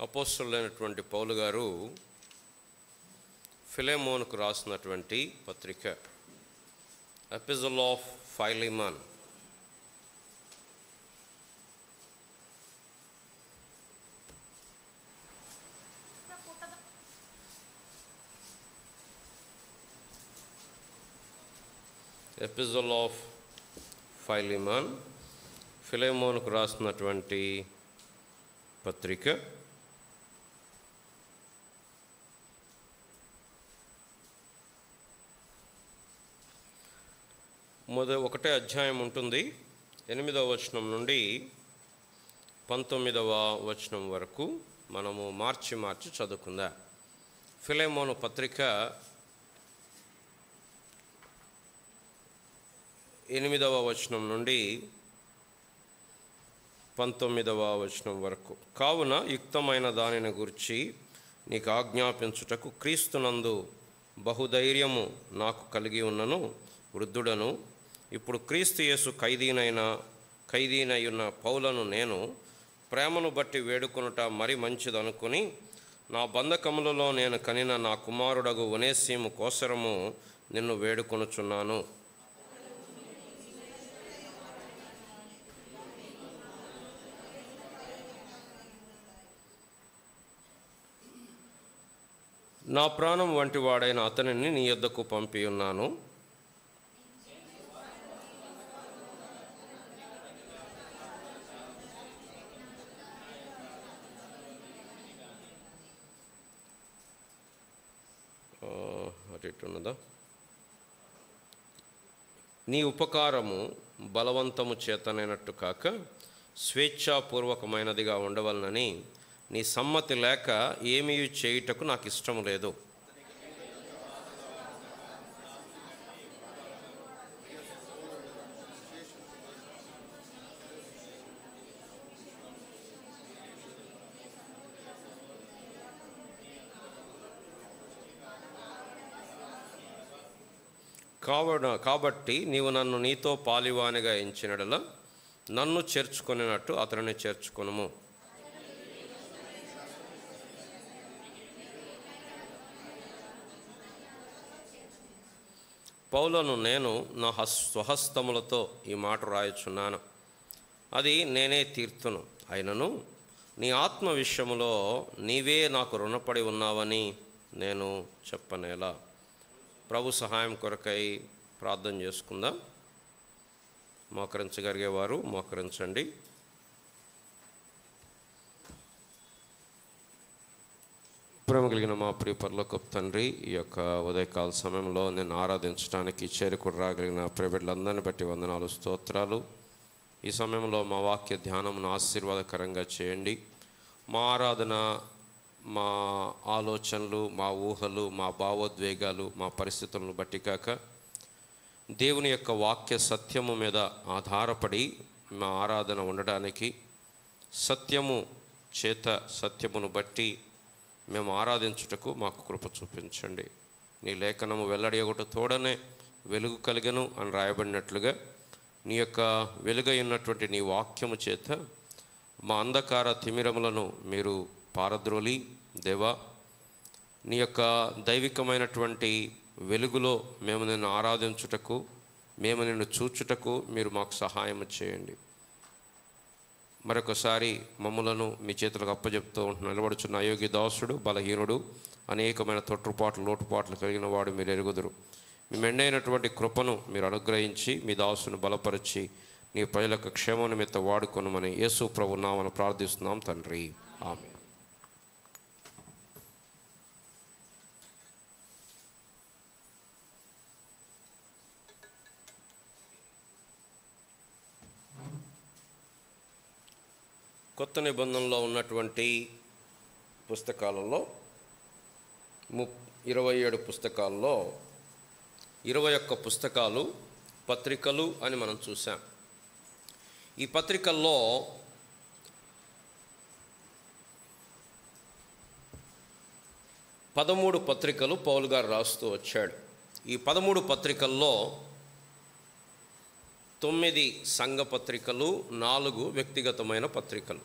అపోస్తలుడైనటువంటి పౌలు గారు ఫిలెమోనుకు రాసినటువంటి పత్రిక ఎపిస్టల్ ఆఫ్ ఫైలిమన్. ఎపిస్టల్ ఆఫ్ ఫైలిమన్, ఫిలెమోనుకు రాసినటువంటి పత్రిక ఒకటే అధ్యాయం ఉంటుంది. 8వ వచనం నుండి 19వ వచనం వరకు మనము మార్చి చదువుకుందాం. ఫిలెమోను పత్రిక 8వ వచనం నుండి 19వ వచనం వరకు. కావున యుక్తమైన దానిని గురించి నీకు ఆజ్ఞాపించుటకు క్రీస్తునందు బహుధైర్యము నాకు కలిగి ఉన్నను. వృద్ధుడను, ఇప్పుడు క్రీస్తు యేసు ఖైదీనయున్న పౌలను నేను ప్రేమను బట్టి వేడుకొనుట మరి మంచిదనుకుని నా బంధకములలో నేను కనిన నా కుమారుడగు ఒనేసిము కోసరము నిన్ను వేడుకొనుచున్నాను. నా ప్రాణం వంటి వాడైన అతనిని నీ యొద్దకు పంపి ఉన్నాను. అటున్నదా? నీ ఉపకారము బలవంతము చేతనైనట్టు కాక స్వేచ్ఛాపూర్వకమైనదిగా ఉండవలనని నీ సమ్మతి లేక ఏమీ చేయుటకు నాకు ఇష్టం లేదు. కాబట్టి నీవు నన్ను నీతో పాలివానిగా ఎంచినడల నన్ను చేర్చుకొనినట్టు అతనిని చేర్చుకొనుము. పౌలను నేను నా స్వహస్తములతో ఈ మాట రాయుచున్నాను, అది నేనే తీర్తును. అయినను నీ ఆత్మ విషయములో నీవే నాకు రుణపడి ఉన్నావని నేను చెప్పనేలా. ప్రభు సహాయం కొరకై ప్రార్థన చేసుకుందాం. మోకరించగలిగేవారు మోకరించండి. ప్రేమ కలిగిన మా ప్రియ పరలోకపు తండ్రి, ఈ యొక్క ఉదయకాల సమయంలో నేను ఆరాధించడానికి చేరుకుని రాగలిగిన ప్రియబిడ్డలందరిని బట్టి వందనాలు, స్తోత్రాలు. ఈ సమయంలో మా వాక్య ధ్యానమును ఆశీర్వాదకరంగా చేయండి. మా ఆరాధన, మా ఆలోచనలు, మా ఊహలు, మా భావోద్వేగాలు, మా పరిస్థితులను బట్టి కాక దేవుని యొక్క వాక్య సత్యము మీద ఆధారపడి మా ఆరాధన ఉండడానికి, సత్యము చేత సత్యమును బట్టి మేము ఆరాధించుటకు మాకు కృప చూపించండి. నీ లేఖనము వెల్లడి ఒకటి తోడనే వెలుగు కలిగను అని రాయబడినట్లుగా నీ యొక్క వెలుగై ఉన్నటువంటి నీ వాక్యము చేత మా అంధకార తిమిరములను మీరు పారద్రోలి దేవా, నీ యొక్క దైవికమైనటువంటి వెలుగులో మేము నిన్ను ఆరాధించుటకు, మేము నిన్ను చూచుటకు మీరు మాకు సహాయం చేయండి. మరొకసారి మమ్ములను మీ చేతులకు అప్పచెప్తూ నిలబడుచున్న అయోగ్య దాసుడు, బలహీనుడు, అనేకమైన తొట్టుపాట్లు లోటుపాట్లు కలిగిన వాడు మీరు ఎరుగుదురు. మీ మెండైనటువంటి కృపను మీరు అనుగ్రహించి మీ దాసును బలపరిచి నీ ప్రజలకు క్షేమ నిమిత్తం వాడుకొనుమని యేసు ప్రభు నామమున ప్రార్థిస్తున్నాం తండ్రి, ఆమేన్. కొత్త నిబంధనలో ఉన్నటువంటి పుస్తకాలలో 27 పుస్తకాల్లో 21 పుస్తకాలు పత్రికలు అని మనం చూసాం. ఈ పత్రికల్లో 13 పత్రికలు పౌలు గారు రాస్తూ వచ్చాడు. ఈ 13 పత్రికల్లో 9 సంఘ పత్రికలు, 4 వ్యక్తిగతమైన పత్రికలు.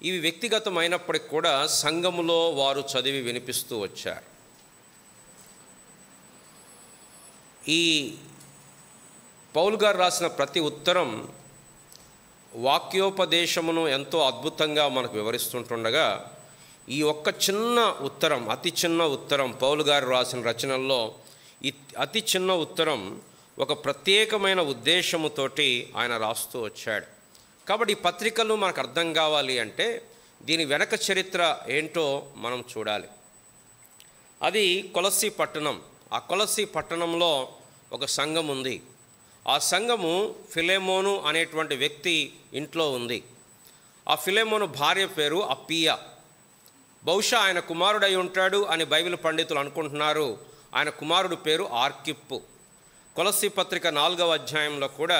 ఇవి వ్యక్తిగతమైనప్పటికి కూడా సంఘములో వారు చదివి వినిపిస్తూ వచ్చారు. ఈ పౌలు గారు రాసిన ప్రతి ఉత్తరం వాక్యోపదేశమును ఎంతో అద్భుతంగా మనకు వివరిస్తుంటుండగా ఈ ఒక్క చిన్న ఉత్తరం, అతి చిన్న ఉత్తరం, పౌలు గారు రాసిన రచనల్లో ఈ అతి చిన్న ఉత్తరం ఒక ప్రత్యేకమైన ఉద్దేశముతోటి ఆయన రాస్తూ వచ్చాడు. కాబట్టి ఈ పత్రికలు మనకు అర్థం కావాలి అంటే దీని వెనక చరిత్ర ఏంటో మనం చూడాలి. అది కొలస్సీ పట్టణం. ఆ కొలస్సీ పట్టణంలో ఒక సంఘం ఉంది. ఆ సంఘము ఫిలెమోను అనేటువంటి వ్యక్తి ఇంట్లో ఉంది. ఆ ఫిలెమోను భార్య పేరు అప్పియా. బహుశా ఆయన కుమారుడై ఉంటాడు అని బైబిల్ పండితులు అనుకుంటున్నారు. ఆయన కుమారుడు పేరు ఆర్కిప్పు. కొలస్సీ పత్రిక 4వ అధ్యాయంలో కూడా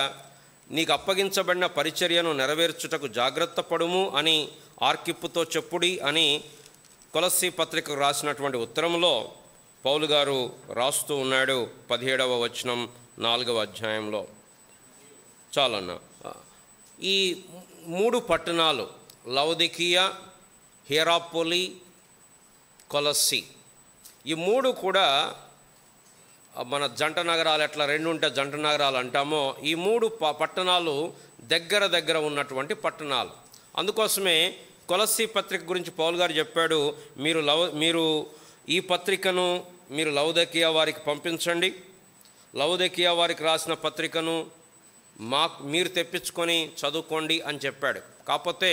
నీకు అప్పగించబడిన పరిచర్యను నెరవేర్చుటకు జాగ్రత్త పడుము అని ఆర్కిప్పుతో చెప్పుడి అని కొలస్సీ పత్రికకు రాసినటువంటి ఉత్తరంలో పౌలు గారు రాస్తూ ఉన్నాడు. 17వ వచనం 4వ అధ్యాయంలో. చాలన్న, ఈ 3 పట్టణాలు లవొదికీయ, హియరాపోలి, కొలస్సీ, ఈ 3 కూడా మన జంట నగరాలు, ఎట్లా 2 ఉంటే జంట నగరాలు అంటామో ఈ 3 పట్టణాలు దగ్గర ఉన్నటువంటి పట్టణాలు. అందుకోసమే కొలస్సీ పత్రిక గురించి పౌలు గారు చెప్పాడు, మీరు ఈ పత్రికను మీరు లవొదికీయ వారికి పంపించండి, లవొదికీయ వారికి రాసిన పత్రికను మీరు తెప్పించుకొని చదువుకోండి అని చెప్పాడు. కాకపోతే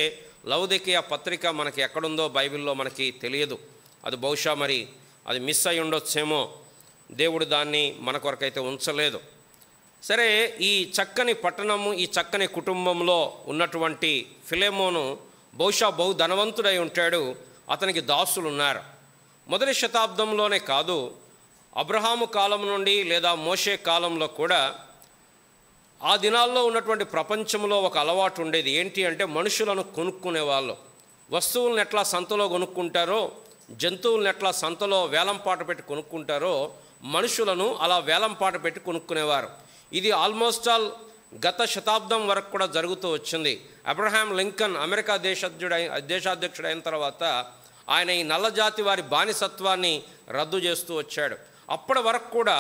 లవొదికీయ పత్రిక మనకి ఎక్కడుందో బైబిల్లో మనకి తెలియదు. అది బహుశా మరి అది మిస్ అయి ఉండొచ్చేమో, దేవుడు దాన్ని మన కొరకైతే ఉంచలేదు. సరే, ఈ చక్కని పట్టణము, ఈ చక్కని కుటుంబంలో ఉన్నటువంటి ఫిలెమోను బహుశా బహు ధనవంతుడై ఉంటాడు. అతనికి దాసులు ఉన్నారు. మొదటి శతాబ్దంలోనే కాదు, అబ్రహాము కాలం నుండి లేదా మోషే కాలంలో కూడా ఆ దినాల్లో ఉన్నటువంటి ప్రపంచంలో ఒక అలవాటు ఉండేది. ఏంటి అంటే మనుషులను కొనుక్కునేవాళ్ళు. వస్తువులను ఎట్లా సంతలో కొనుక్కుంటారో, జంతువులను ఎట్లా సంతలో వేలంపాట పెట్టి కొనుక్కుంటారో, మనుషులను అలా వేలంపాట పెట్టి కొనుక్కునేవారు. ఇది ఆల్మోస్ట్ ఆల్ గత శతాబ్దం వరకు కూడా జరుగుతూ వచ్చింది. అబ్రహాం లింకన్ అమెరికా దేశాధ్యక్షుడు అయిన తర్వాత ఆయన ఈ నల్లజాతి వారి బానిసత్వాన్ని రద్దు చేస్తూ వచ్చాడు. అప్పటి వరకు కూడా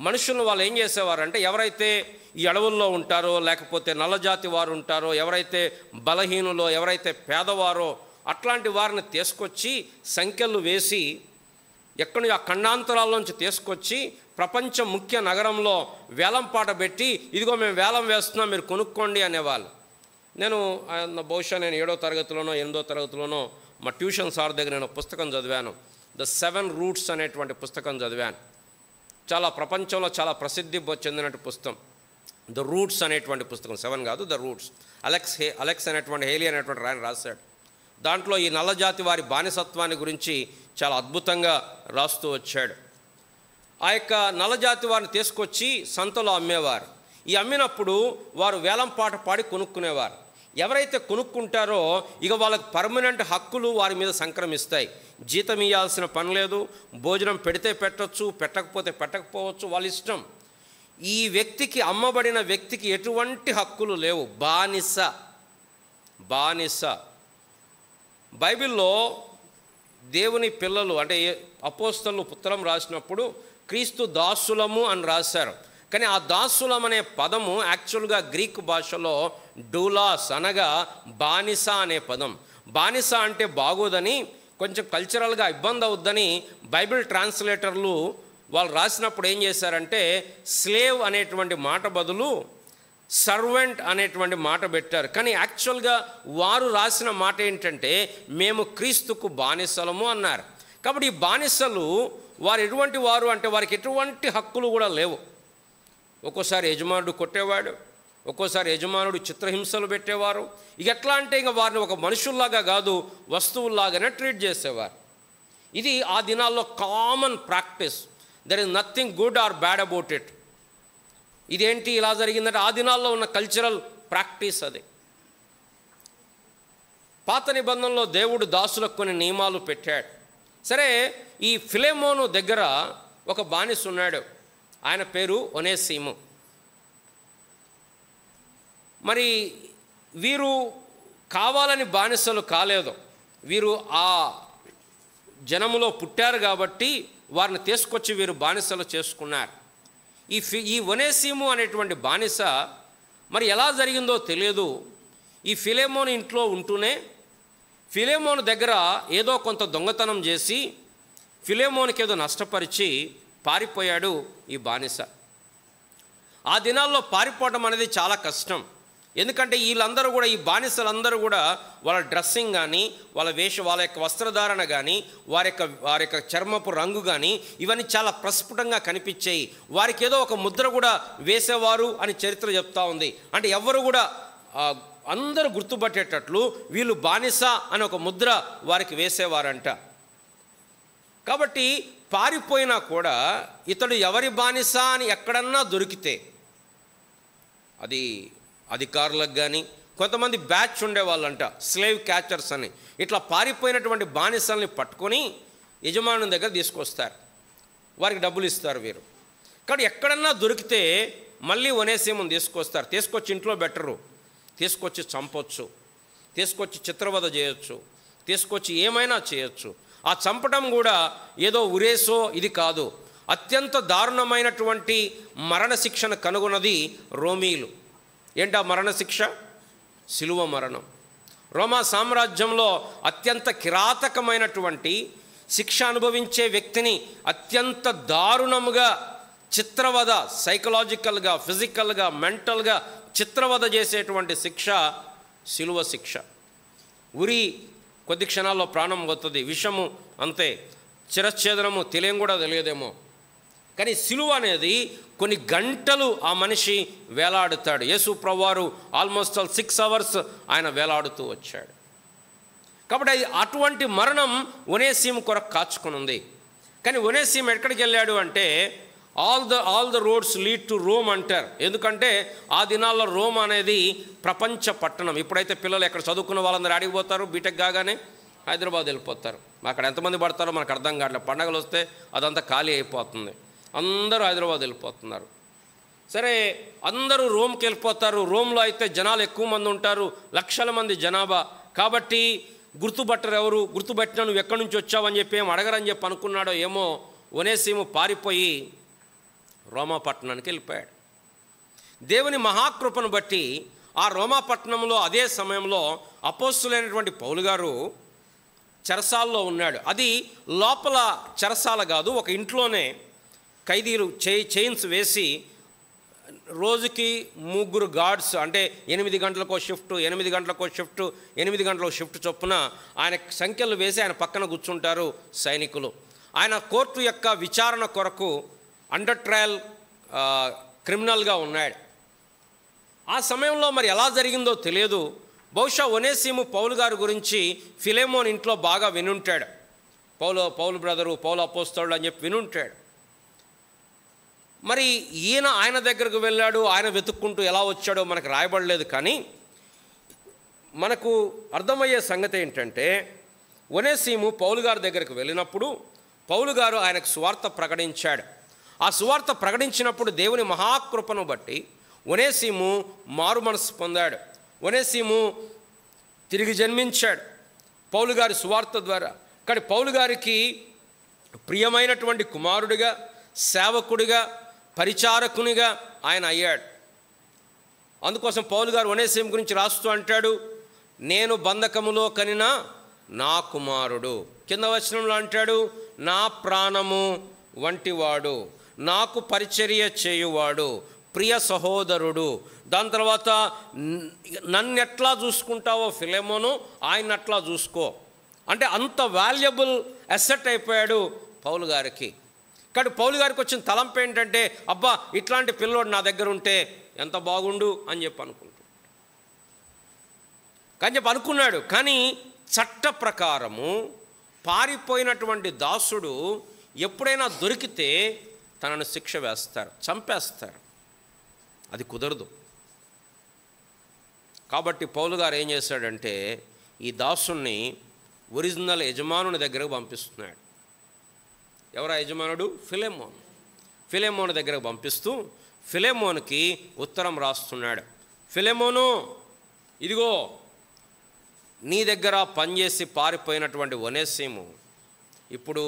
మనుషులను వాళ్ళు ఏం చేసేవారంటే, ఎవరైతే ఈ అడవుల్లో ఉంటారో, లేకపోతే నల్లజాతి వారు ఉంటారో, ఎవరైతే బలహీనులో, ఎవరైతే పేదవారో అట్లాంటి వారిని తీసుకొచ్చి సంఖ్యలు వేసి ఎక్కడి ఆ ఖండాంతరాల్లోంచి తీసుకొచ్చి ప్రపంచ ముఖ్య నగరంలో వేలంపాట పెట్టి, ఇదిగో మేము వేలం వేస్తున్నాం, మీరు కొనుక్కోండి అనేవాళ్ళు. బహుశా నేను 7వ తరగతిలోనో 8వ తరగతిలోనో మా ట్యూషన్ సార్ దగ్గర నేను పుస్తకం చదివాను. ద 7 రూట్స్ అనేటువంటి పుస్తకం చదివాను. చాలా ప్రపంచంలో చాలా ప్రసిద్ధి చెందినటువంటి పుస్తకం ద రూట్స్ అనేటువంటి పుస్తకం. 7 కాదు, ద రూట్స్. అలెక్స్ అనేటువంటి హేలీ అనేటువంటి ఆయన రాశాడు. దాంట్లో ఈ నల్లజాతి వారి బానిసత్వాన్ని గురించి చాలా అద్భుతంగా రాస్తూ వచ్చాడు. ఆ యొక్క నల్లజాతి వారిని తీసుకొచ్చి సంతలో అమ్మేవారు. ఈ అమ్మినప్పుడు వారు వేలంపాట పాడి కొనుక్కునేవారు. ఎవరైతే కొనుక్కుంటారో ఇక వాళ్ళకి పర్మనెంట్ హక్కులు వారి మీద సంక్రమిస్తాయి. జీతం ఇవ్వాల్సిన పని లేదు, భోజనం పెడితే పెట్టచ్చు, పెట్టకపోతే పెట్టకపోవచ్చు, వాళ్ళ ఇష్టం. ఈ వ్యక్తికి, అమ్మబడిన వ్యక్తికి ఎటువంటి హక్కులు లేవు. బానిస. బైబిల్లో దేవుని పిల్లలు అంటే అపోస్తలులు ఉత్తరం రాసినప్పుడు క్రీస్తు దాసులము అని రాశారు. కానీ ఆ దాసులం అనే పదము యాక్చువల్గా గ్రీక్ భాషలో డూలాస్ అనగా బానిస అనే పదం. బానిస అంటే బాగోదని, కొంచెం కల్చరల్గా ఇబ్బంది అవుద్దని బైబిల్ ట్రాన్స్లేటర్లు వాళ్ళు రాసినప్పుడు ఏం చేశారంటే స్లేవ్ అనేటువంటి మాట బదులు సర్వెంట్ అనేటువంటి మాట పెట్టారు. కానీ యాక్చువల్గా వారు రాసిన మాట ఏంటంటే మేము క్రీస్తుకు బానిసలము అన్నారు. కాబట్టి ఈ బానిసలు వారు ఎటువంటి వారు అంటే వారికి ఎటువంటి హక్కులు కూడా లేవు. ఒక్కోసారి యజమానుడు కొట్టేవాడు, ఒక్కోసారి యజమానుడు చిత్రహింసలు పెట్టేవారు. ఇక ఎట్లా అంటే ఇక వారిని ఒక మనుషుల్లాగా కాదు, వస్తువుల్లాగానే ట్రీట్ చేసేవారు. ఇది ఆ దినాల్లో common practice. There is nothing good or bad about it. ఇదేంటి ఇలా జరిగిందంటే ఆ దినాల్లో ఉన్న కల్చరల్ ప్రాక్టీస్ అది. పాత నిబంధనలో దేవుడు దాసులకు కొన్ని నియమాలు పెట్టాడు. సరే, ఈ ఫిలెమోను దగ్గర ఒక బానిస ఉన్నాడు. ఆయన పేరు ఒనేసిము. మరి వీరు కావాలని బానిసలు కాలేదు. వీరు ఆ జనములో పుట్టారు కాబట్టి వారిని తీసుకొచ్చి వీరు బానిసలు చేసుకున్నారు. ఈ ఒనేసిము అనేటువంటి బానిస మరి ఎలా జరిగిందో తెలియదు. ఈ ఫిలెమోను ఇంట్లో ఉంటూనే ఫిలెమోను దగ్గర ఏదో కొంత దొంగతనం చేసి ఫిలెమోనుకి ఏదో నష్టపరిచి పారిపోయాడు ఈ బానిస. ఆ దినాల్లో పారిపోవడం అనేది చాలా కష్టం. ఎందుకంటే వీళ్ళందరూ కూడా, ఈ బానిసలందరూ కూడా వాళ్ళ డ్రెస్సింగ్ కానీ, వాళ్ళ యొక్క వస్త్రధారణ కానీ, వారి యొక్క చర్మపు రంగు కానీ ఇవన్నీ చాలా ప్రస్ఫుటంగా కనిపించాయి. వారికి ఏదో ఒక ముద్ర కూడా వేసేవారు అని చరిత్ర చెప్తా ఉంది. అంటే ఎవరు కూడా అందరూ గుర్తుపట్టేటట్లు వీళ్ళు బానిస అని ఒక ముద్ర వారికి వేసేవారంట. కాబట్టి పారిపోయినా కూడా ఇతడు ఎవరి బానిస అని ఎక్కడన్నా దొరికితే, అది అధికారులకు కానీ, కొంతమంది బ్యాచ్ ఉండేవాళ్ళంట, స్లేవ్ క్యాచర్స్ అని, ఇట్లా పారిపోయినటువంటి బానిసల్ని పట్టుకొని యజమానుని దగ్గర తీసుకొస్తారు. వారికి డబ్బులు ఇస్తారు వీరు. కానీ ఎక్కడన్నా దొరికితే మళ్ళీ ఒనేసిముని తీసుకొస్తారు. తీసుకొచ్చి ఇంట్లో బెటరు, తీసుకొచ్చి చంపొచ్చు, తీసుకొచ్చి చిత్రవద చేయొచ్చు, తీసుకొచ్చి ఏమైనా చేయొచ్చు. ఆ చంపడం కూడా ఏదో ఉరేసో ఇది కాదు. అత్యంత దారుణమైనటువంటి మరణశిక్షను కనుగొన్నది రోమీలు. ఏంటా మరణశిక్ష? శిలువ మరణం. రోమా సామ్రాజ్యంలో అత్యంత కిరాతకమైనటువంటి శిక్ష అనుభవించే వ్యక్తిని అత్యంత దారుణముగా చిత్రవద, సైకలాజికల్గా, ఫిజికల్గా, మెంటల్గా చిత్రవద చేసేటువంటి శిక్ష శిలువ శిక్ష. ఉరి కొద్ది క్షణాల్లో ప్రాణం పోతుంది, విషము అంతే, చిరచ్ఛేదనము తెలియం కూడా తెలియదేమో. కానీ శిలువ అనేది కొన్ని గంటలు ఆ మనిషి వేలాడుతాడు. యేసు ప్రభువారు ఆల్మోస్ట్ 6 hours ఆయన వేలాడుతూ వచ్చాడు. కాబట్టి అటువంటి మరణం ఒనేసిము కొరకు కాచుకొని ఉంది. కానీ ఒనేసిము ఎక్కడికి వెళ్ళాడు అంటే all the roads lead to Rome అంటారు. ఎందుకంటే ఆ దినాల్లో రోమ్ అనేది ప్రపంచ పట్టణం. ఇప్పుడైతే పిల్లలు ఎక్కడ చదువుకున్న వాళ్ళందరూ అడిగిపోతారు, బీటెక్ కాగానే హైదరాబాద్ వెళ్ళిపోతారు. అక్కడ ఎంతమంది పడతారో మనకు అర్థం కావట్లేదు. పండగలు వస్తే అదంతా ఖాళీ అయిపోతుంది, అందరూ హైదరాబాద్ వెళ్ళిపోతున్నారు. సరే, అందరూ రోమ్కి వెళ్ళిపోతారు. రోమ్లో అయితే జనాలు ఎక్కువ మంది ఉంటారు, లక్షల మంది జనాభా. కాబట్టి గుర్తుపట్టరు ఎవరు, గుర్తుపట్టిన నువ్వు ఎక్కడి నుంచి వచ్చావని చెప్పి ఏం అడగరని చెప్పి అనుకున్నాడో ఏమో, ఒనేసిము పారిపోయి రోమా పట్టణానికి వెళ్ళిపోయాడు. దేవుని మహాకృపను బట్టి ఆ రోమా పట్టణంలో అదే సమయంలో అపోస్తులైనటువంటి పౌలు గారు చెరసాల్లో ఉన్నాడు. అది లోపల చెరసాల కాదు, ఒక ఇంట్లోనే ఖైదీలు చైన్స్ వేసి రోజుకి 3 గార్డ్స్, అంటే 8 గంటలకో షిఫ్ట్, 8 గంటలకో షిఫ్ట్, 8 గంటల షిఫ్ట్ చొప్పున ఆయన సంఖ్యలు వేసి ఆయన పక్కన కూర్చుంటారు సైనికులు. ఆయన కోర్టు యొక్క విచారణ కొరకు అండర్ ట్రయల్ క్రిమినల్గా ఉన్నాడు. ఆ సమయంలో మరి ఎలా జరిగిందో తెలియదు. బహుశా ఒనేసిము పౌలు గారి గురించి ఫిలెమోన్ ఇంట్లో బాగా వినుంటాడు. పౌలు బ్రదరు, పౌలు అపోస్తలుడు అని చెప్పి వినుంటాడు. మరి ఆయన దగ్గరకు వెళ్ళాడు, ఆయన వెతుక్కుంటూ ఎలా వచ్చాడో మనకు రాయబడలేదు. కానీ మనకు అర్థమయ్యే సంగతి ఏంటంటే, ఒనేసిము పౌలు గారి దగ్గరకు వెళ్ళినప్పుడు పౌలు గారు ఆయనకు సువార్త ప్రకటించాడు. ఆ సువార్త ప్రకటించినప్పుడు దేవుని మహాకృపను బట్టి ఒనేసిము మారు మనసు పొందాడు. ఒనేసిము తిరిగి జన్మించాడు పౌలు గారి సువార్త ద్వారా. కానీ పౌలు గారికి ప్రియమైనటువంటి కుమారుడిగా, సేవకుడిగా, పరిచారకునిగా ఆయన అయ్యాడు. అందుకోసం పౌలు గారు ఒనేసిము గురించి రాస్తూ అంటాడు, నేను బంధకములో కనిన నా కుమారుడు. కింద వచనంలో అంటాడు, నా ప్రాణము వంటివాడు, నాకు పరిచర్య చేయువాడు, ప్రియ సహోదరుడు. దాని తర్వాత నన్ను ఎట్లా చూసుకుంటావో ఫిలెమోను, ఆయన అట్లా చూసుకో. అంటే అంత వాల్యుబుల్ అసెట్ అయిపోయాడు పౌలు గారికి. కానీ పౌలు గారికి వచ్చిన తలంపు ఏంటంటే, అబ్బా ఇట్లాంటి పిల్లోడు నా దగ్గర ఉంటే ఎంత బాగుండు అని చెప్పి అనుకున్నాడు. కానీ చట్ట ప్రకారము పారిపోయినటువంటి దాసుడు ఎప్పుడైనా దొరికితే తనను శిక్ష వేస్తారు, చంపేస్తారు. అది కుదరదు. కాబట్టి పౌలు గారు ఏం చేశాడంటే, ఈ దాసుని ఒరిజినల్ యజమానుని దగ్గరకు పంపిస్తున్నాడు. ఎవరా యజమానుడు? ఫిలెమోన్. ఫిలెమోన్ దగ్గరకు పంపిస్తూ ఫిలెమోన్కి ఉత్తరం రాస్తున్నాడు. ఫిలెమోను, ఇదిగో నీ దగ్గర పనిచేసి పారిపోయినటువంటి ఒనేసిము ఇప్పుడు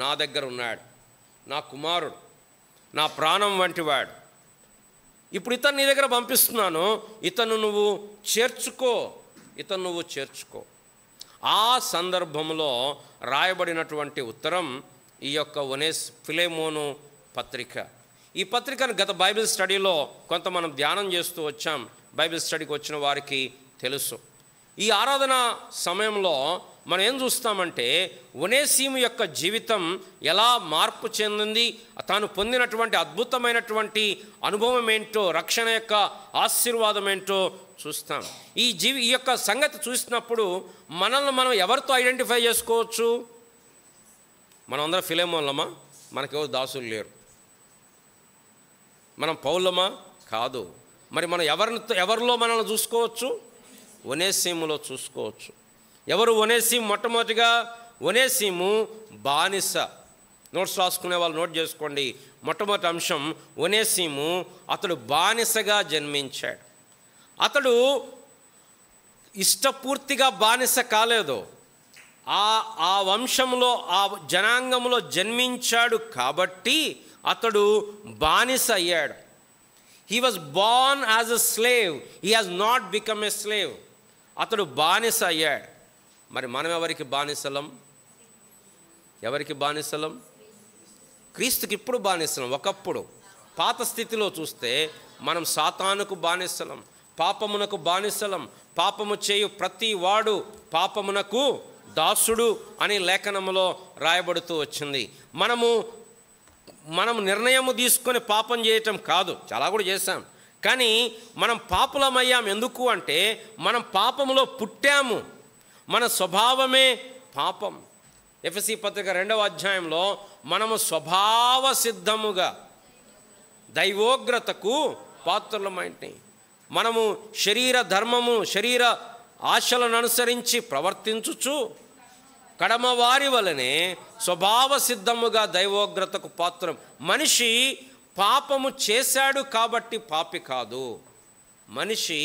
నా దగ్గర ఉన్నాడు, నా కుమారుడు, నా ప్రాణం వంటివాడు. ఇప్పుడు ఇతను నీ దగ్గర పంపిస్తున్నాను, ఇతను నువ్వు చేర్చుకో. ఆ సందర్భంలో రాయబడినటువంటి ఉత్తరం ఈ యొక్క ఫిలెమోను పత్రిక. ఈ పత్రికను గత బైబిల్ స్టడీలో కొంత మనం ధ్యానం చేస్తూ వచ్చాం. బైబిల్ స్టడీకి వచ్చిన వారికి తెలుసు. ఈ ఆరాధన సమయంలో మనం ఏం చూస్తామంటే ఒనేసిము యొక్క జీవితం ఎలా మార్పు చెందింది, తాను పొందినటువంటి అద్భుతమైనటువంటి అనుభవం ఏంటో, రక్షణ యొక్క ఆశీర్వాదం ఏంటో చూస్తాం. ఈ యొక్క సంగతి చూసినప్పుడు మనల్ని మనం ఎవరితో ఐడెంటిఫై చేసుకోవచ్చు? మనం అందరం ఫిలెమోన్లమా? మనకెవరు దాసులు లేరు. మనం పౌలమా? కాదు. మరి మనం ఎవరిలో మనల్ని చూసుకోవచ్చు? ఒనేసిములో చూసుకోవచ్చు. ఎవరు ఒనేసిము? మొట్టమొదటిగా ఒనేసిము బానిస. నోట్స్ రాసుకునే వాళ్ళు నోట్ చేసుకోండి. మొట్టమొదటి అంశం, ఒనేసిము అతడు బానిసగా జన్మించాడు. అతడు ఇష్టపూర్తిగా బానిస కాలేదు. ఆ వంశంలో, ఆ జనాంగంలో జన్మించాడు కాబట్టి అతడు బానిస అయ్యాడు. He was Born as a slave, he has not become a slave. అతడు బానిస అయ్యాడు. మరి మనం ఎవరికి బానిసలం? క్రీస్తుకి ఇప్పుడు బానిసలం. ఒకప్పుడు పాత స్థితిలో చూస్తే మనం సాతానుకు బానిసలం, పాపమునకు బానిసలం. పాపము చేయు ప్రతి వాడు పాపమునకు దాసుడు అని లేఖనములో రాయబడుతూ వచ్చింది. మనము నిర్ణయము తీసుకొని పాపం చేయటం కాదు, చాలా కూడా చేశాం. కానీ మనం పాపులమయ్యాం. ఎందుకు అంటే మనం పాపములో పుట్టాము, మన స్వభావమే పాపం. ఎఫెసీ పత్రిక 2వ అధ్యాయంలో మనము స్వభావ సిద్ధముగా దైవోగ్రతకు పాత్రులమైంటి. మనము శరీర ధర్మము, శరీర ఆశలను అనుసరించి ప్రవర్తించుచు కడమవారి వలనే స్వభావ సిద్ధముగా దైవోగ్రతకు పాత్రం. మనిషి పాపము చేశాడు కాబట్టి పాపి కాదు, మనిషి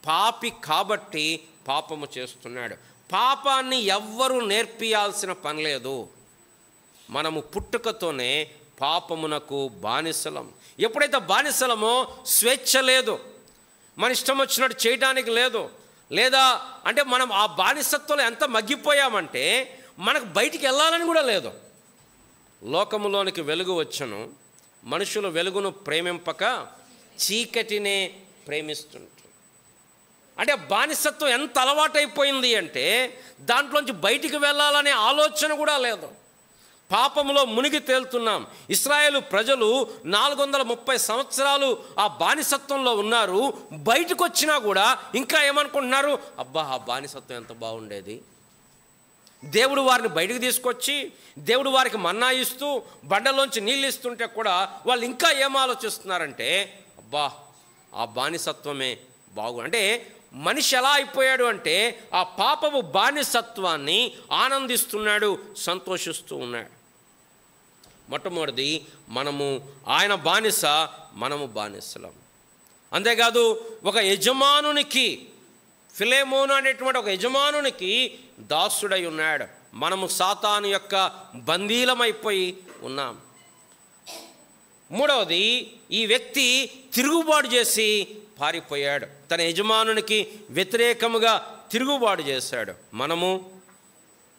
పాపి కాబట్టి పాపము చేస్తున్నాడు. పాపాన్ని ఎవ్వరూ నేర్పియాల్సిన పని లేదు. మనము పుట్టుకతోనే పాపమునకు బానిసలం. ఎప్పుడైతే బానిసలమో స్వేచ్ఛ లేదు, మన ఇష్టం వచ్చినట్టు చేయడానికి లేదు. లేదా అంటే మనం ఆ బానిసత్వంలో ఎంత మగ్గిపోయామంటే మనకు బయటికి వెళ్ళాలని కూడా లేదు. లోకములోనికి వెలుగు వచ్చను, మనుషులు వెలుగును ప్రేమింపక చీకటినే ప్రేమిస్తుంటారు. అంటే బానిసత్వం ఎంత అలవాటైపోయింది అంటే దాంట్లోంచి బయటికి వెళ్ళాలనే ఆలోచన కూడా లేదు. పాపంలో మునిగి తేలుతున్నాం. ఇశ్రాయేలు ప్రజలు 430 సంవత్సరాలు ఆ బానిసత్వంలో ఉన్నారు. బయటకు వచ్చినా కూడా ఇంకా ఏమనుకుంటున్నారు? అబ్బా, ఆ బానిసత్వం ఎంత బాగుండేది. దేవుడు వారిని బయటకు తీసుకొచ్చి, దేవుడు వారికి మన్నా ఇస్తూ, బండలోంచి నీళ్ళు ఇస్తుంటే కూడా వాళ్ళు ఇంకా ఏం ఆలోచిస్తున్నారంటే అబ్బా, ఆ బానిసత్వమే అంటే మనిషి ఎలా అయిపోయాడు అంటే ఆ పాపము బానిసత్వాన్ని ఆనందిస్తున్నాడు, సంతోషిస్తూ ఉన్నాడు. మొట్టమొదటిది, మనము ఆయన బానిస, మనము బానిసలం. అంతేకాదు ఒక యజమానునికి, ఫిలెమోను అనేటువంటి ఒక యజమానునికి దాసుడై ఉన్నాడు. మనము సాతాను యొక్క బందీలమైపోయి ఉన్నాం. మూడవది, ఈ వ్యక్తి తిరుగుబాటు చేసి పారిపోయాడు. తన యజమానునికి వ్యతిరేకముగా తిరుగుబాటు చేశాడు. మనము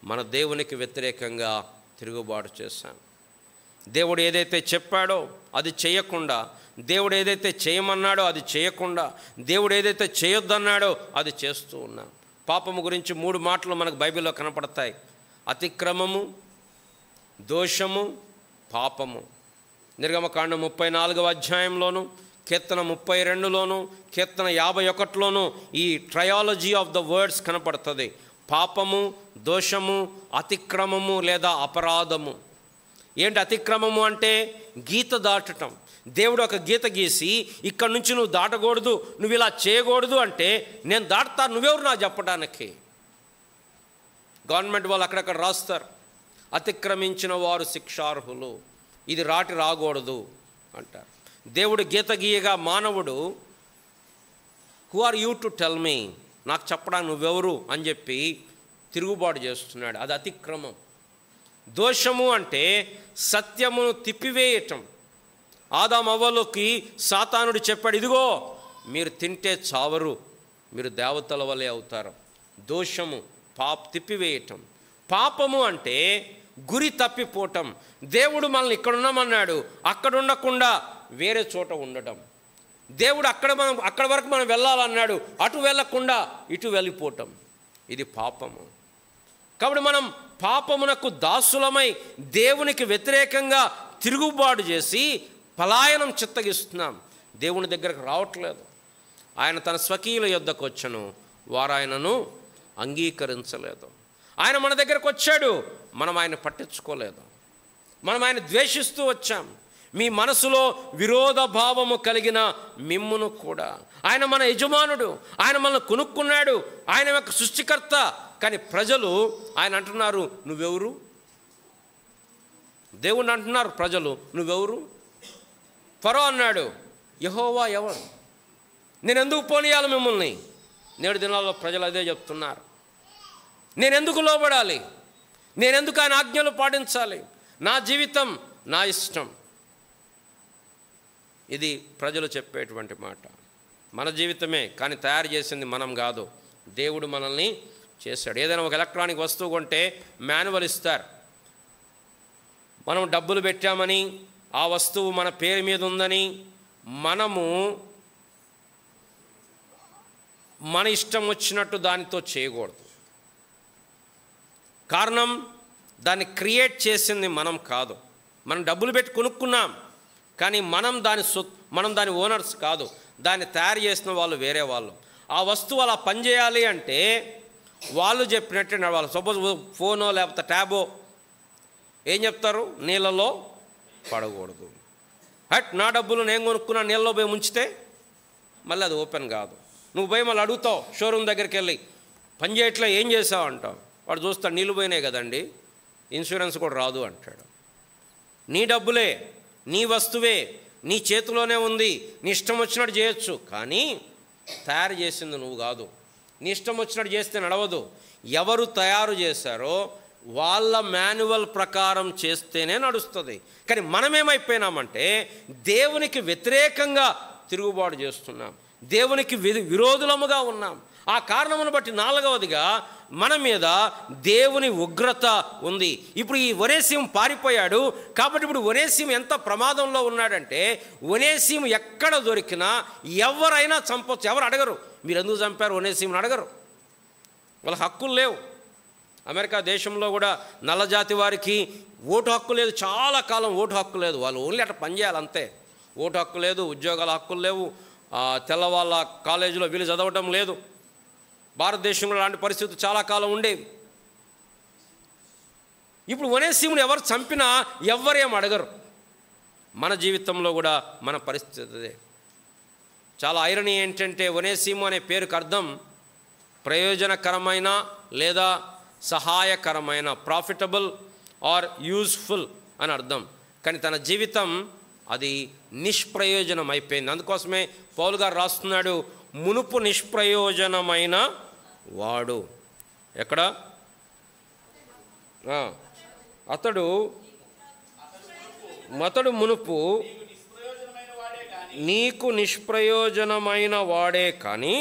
మన దేవునికి వ్యతిరేకంగా తిరుగుబాటు చేశాం. దేవుడు ఏదైతే చెప్పాడో అది చేయకుండా, దేవుడు ఏదైతే చేయమన్నాడో అది చేయకుండా, దేవుడు ఏదైతే చేయొద్దన్నాడో అది చేస్తూ ఉన్నాం. పాపము గురించి 3 మాటలు మనకు బైబిల్లో కనపడతాయి: అతిక్రమము, దోషము, పాపము. నిర్గమకాండం 34వ అధ్యాయంలోను, కీర్తన 32లోను, కీర్తన 51లోను ఈ ట్రయాలజీ ఆఫ్ ద వర్డ్స్ కనపడుతుంది. పాపము, దోషము, అతిక్రమము లేదా అపరాధము. ఏంటి అతిక్రమము అంటే? గీత దాటటం. దేవుడు ఒక గీత గీసి ఇక్కడి నుంచి నువ్వు దాటకూడదు, నువ్వు ఇలా చేయకూడదు అంటే నేను దాటుతా, నువ్వెవరు నా చెప్పడానికి? గవర్నమెంట్ వాళ్ళు అక్కడక్కడ రాస్తారు, అతిక్రమించిన వారు శిక్షార్హులు, ఇది రాకూడదు అంటారు. దేవుడు గీత గీయగా మానవుడు, who are you to tell me, నాకు చెప్పడానికి నువ్వెవరు అని చెప్పి తిరుగుబాటు చేస్తున్నాడు. అది అతిక్రమం. దోషము అంటే సత్యమును తిప్పివేయటం. ఆదామవ్వలకి సాతానుడు చెప్పాడు, ఇదిగో మీరు తింటే చావరు, మీరు దేవతల వలె అవుతారు. దోషము తిప్పివేయటం. పాపము అంటే గురి తప్పిపోవటం. దేవుడు మనల్ని ఇక్కడ ఉన్నామన్నాడు, అక్కడ ఉండకుండా వేరే చోట ఉండటం. దేవుడు అక్కడ వరకు మనం వెళ్ళాలన్నాడు, అటు వెళ్ళకుండా ఇటు వెళ్ళిపోవటం. ఇది పాపము. కాబట్టి మనం పాపమునకు దాసులమై దేవునికి వ్యతిరేకంగా తిరుగుబాటు చేసి పలాయనం చిత్తగిస్తున్నాం. దేవుని దగ్గరకు రావట్లేదు. ఆయన తన స్వకీయుల యొద్దకు వచ్చను, వారు ఆయనను అంగీకరించలేదు. ఆయన మన దగ్గరకు వచ్చాడు, మనం ఆయన పట్టించుకోలేదు. మనం ఆయన ద్వేషిస్తూ వచ్చాం. మీ మనసులో విరోధ భావము కలిగిన మిమ్మును కూడా. ఆయన మన యజమానుడు, ఆయన మనల్ని కొనుక్కున్నాడు, ఆయన యొక్క సృష్టికర్త. కానీ ప్రజలు ఆయన అంటున్నారు, నువ్వెవరు? దేవుణ్ణి అంటున్నారు ప్రజలు, నువ్వెవరు? ఫరో అన్నాడు, యెహోవా ఎవరు? నేను ఎందుకు పోనీయాలి మిమ్మల్ని? నేడు దినాల్లో ప్రజలు అదే చెప్తున్నారు. నేనెందుకు లోబడాలి? నేనెందుకు ఆయన ఆజ్ఞలు పాటించాలి? నా జీవితం నా ఇష్టం. ఇది ప్రజలు చెప్పేటువంటి మాట. మన జీవితమే, కానీ తయారు చేసింది మనం కాదు, దేవుడు మనల్ని చేశాడు. ఏదైనా ఒక ఎలక్ట్రానిక్ వస్తువు కొంటే మాన్యువల్ ఇస్తారు. మనం డబ్బులు పెట్టామని, ఆ వస్తువు మన పేరు మీద ఉందని మనము మన ఇష్టం వచ్చినట్టు దానితో చేయకూడదు. కారణం, దాన్ని క్రియేట్ చేసింది మనం కాదు. మనం డబ్బులు పెట్టి కొనుక్కున్నాం, కానీ మనం దాని ఓనర్స్ కాదు. దాన్ని తయారు చేసిన వాళ్ళు వేరే వాళ్ళు. ఆ వస్తువు అలా పనిచేయాలి అంటే వాళ్ళు చెప్పినట్టే నడవాలి. సపోజ్ ఫోనో లేకపోతే ట్యాబో ఏం చెప్తారు? నీళ్ళలో పడకూడదు. నా డబ్బులు నేను కొనుక్కున్నా, నీళ్ళలో పోయి ముంచితే మళ్ళీ అది ఓపెన్ కాదు. నువ్వు పోయి మళ్ళీ అడుగుతావు షోరూమ్ దగ్గరికి వెళ్ళి, పని చేయట్లే ఏం చేసావు అంటావు. వాడు చూస్తాడు, నీళ్ళు పోయినాయి కదండి, ఇన్సూరెన్స్ కూడా రాదు అంటాడు. నీ డబ్బులే, నీ వస్తువే, నీ చేతిలోనే ఉంది, నీ ఇష్టం వచ్చినట్టు చేయొచ్చు, కానీ తయారు చేసింది నువ్వు కాదు. నీ ఇష్టం వచ్చినట్టు చేస్తే నడవదు. ఎవరు తయారు చేశారో వాళ్ళ మాన్యువల్ ప్రకారం చేస్తేనే నడుస్తుంది. కానీ మనమేమైపోయినామంటే దేవునికి వ్యతిరేకంగా తిరుగుబాటు చేస్తున్నాం, దేవునికి విరోధులముగా ఉన్నాం. ఆ కారణమును బట్టి నాలుగవదిగా మన మీద దేవుని ఉగ్రత ఉంది. ఇప్పుడు ఈ ఒనేసిము పారిపోయాడు కాబట్టి ఇప్పుడు ఒనేసిము ఎంత ప్రమాదంలో ఉన్నాడంటే, ఒనేసిము ఎక్కడ దొరికినా ఎవరైనా చంపొచ్చు. ఎవరు అడగరు, మీరు ఎందుకు చంపారు ఒనేసిముని అడగరు. వాళ్ళ హక్కులు లేవు. అమెరికా దేశంలో కూడా నల్లజాతి వారికి ఓటు హక్కు లేదు, చాలా కాలం ఓటు హక్కు లేదు. వాళ్ళు ఓన్లీ అట్లా పనిచేయాలి అంతే. ఓటు హక్కు లేదు, ఉద్యోగాల హక్కులు లేవు, తెల్లవాళ్ళ కాలేజీలో వీళ్ళు చదవటం లేదు. భారతదేశంలో లాంటి పరిస్థితులు చాలా కాలం ఉండేవి. ఇప్పుడు ఒనేసిముని ఎవరు చంపినా ఎవ్వరేం అడగరు. మన జీవితంలో కూడా మన పరిస్థితి అదే. చాలా ఐరనీ ఏంటంటే, ఒనేసిము అనే పేరుకు అర్థం ప్రయోజనకరమైన లేదా సహాయకరమైన, ప్రాఫిటబుల్ ఆర్ యూజ్ఫుల్ అని అర్థం. కానీ తన జీవితం అది నిష్ప్రయోజనం అయిపోయింది. అందుకోసమే పౌలు గారు రాస్తున్నాడు, మునుపు నిష్ప్రయోజనమైన వాడు. ఎక్కడ? అతడు మునుపు నీకు నిష్ప్రయోజనమైన వాడే, కానీ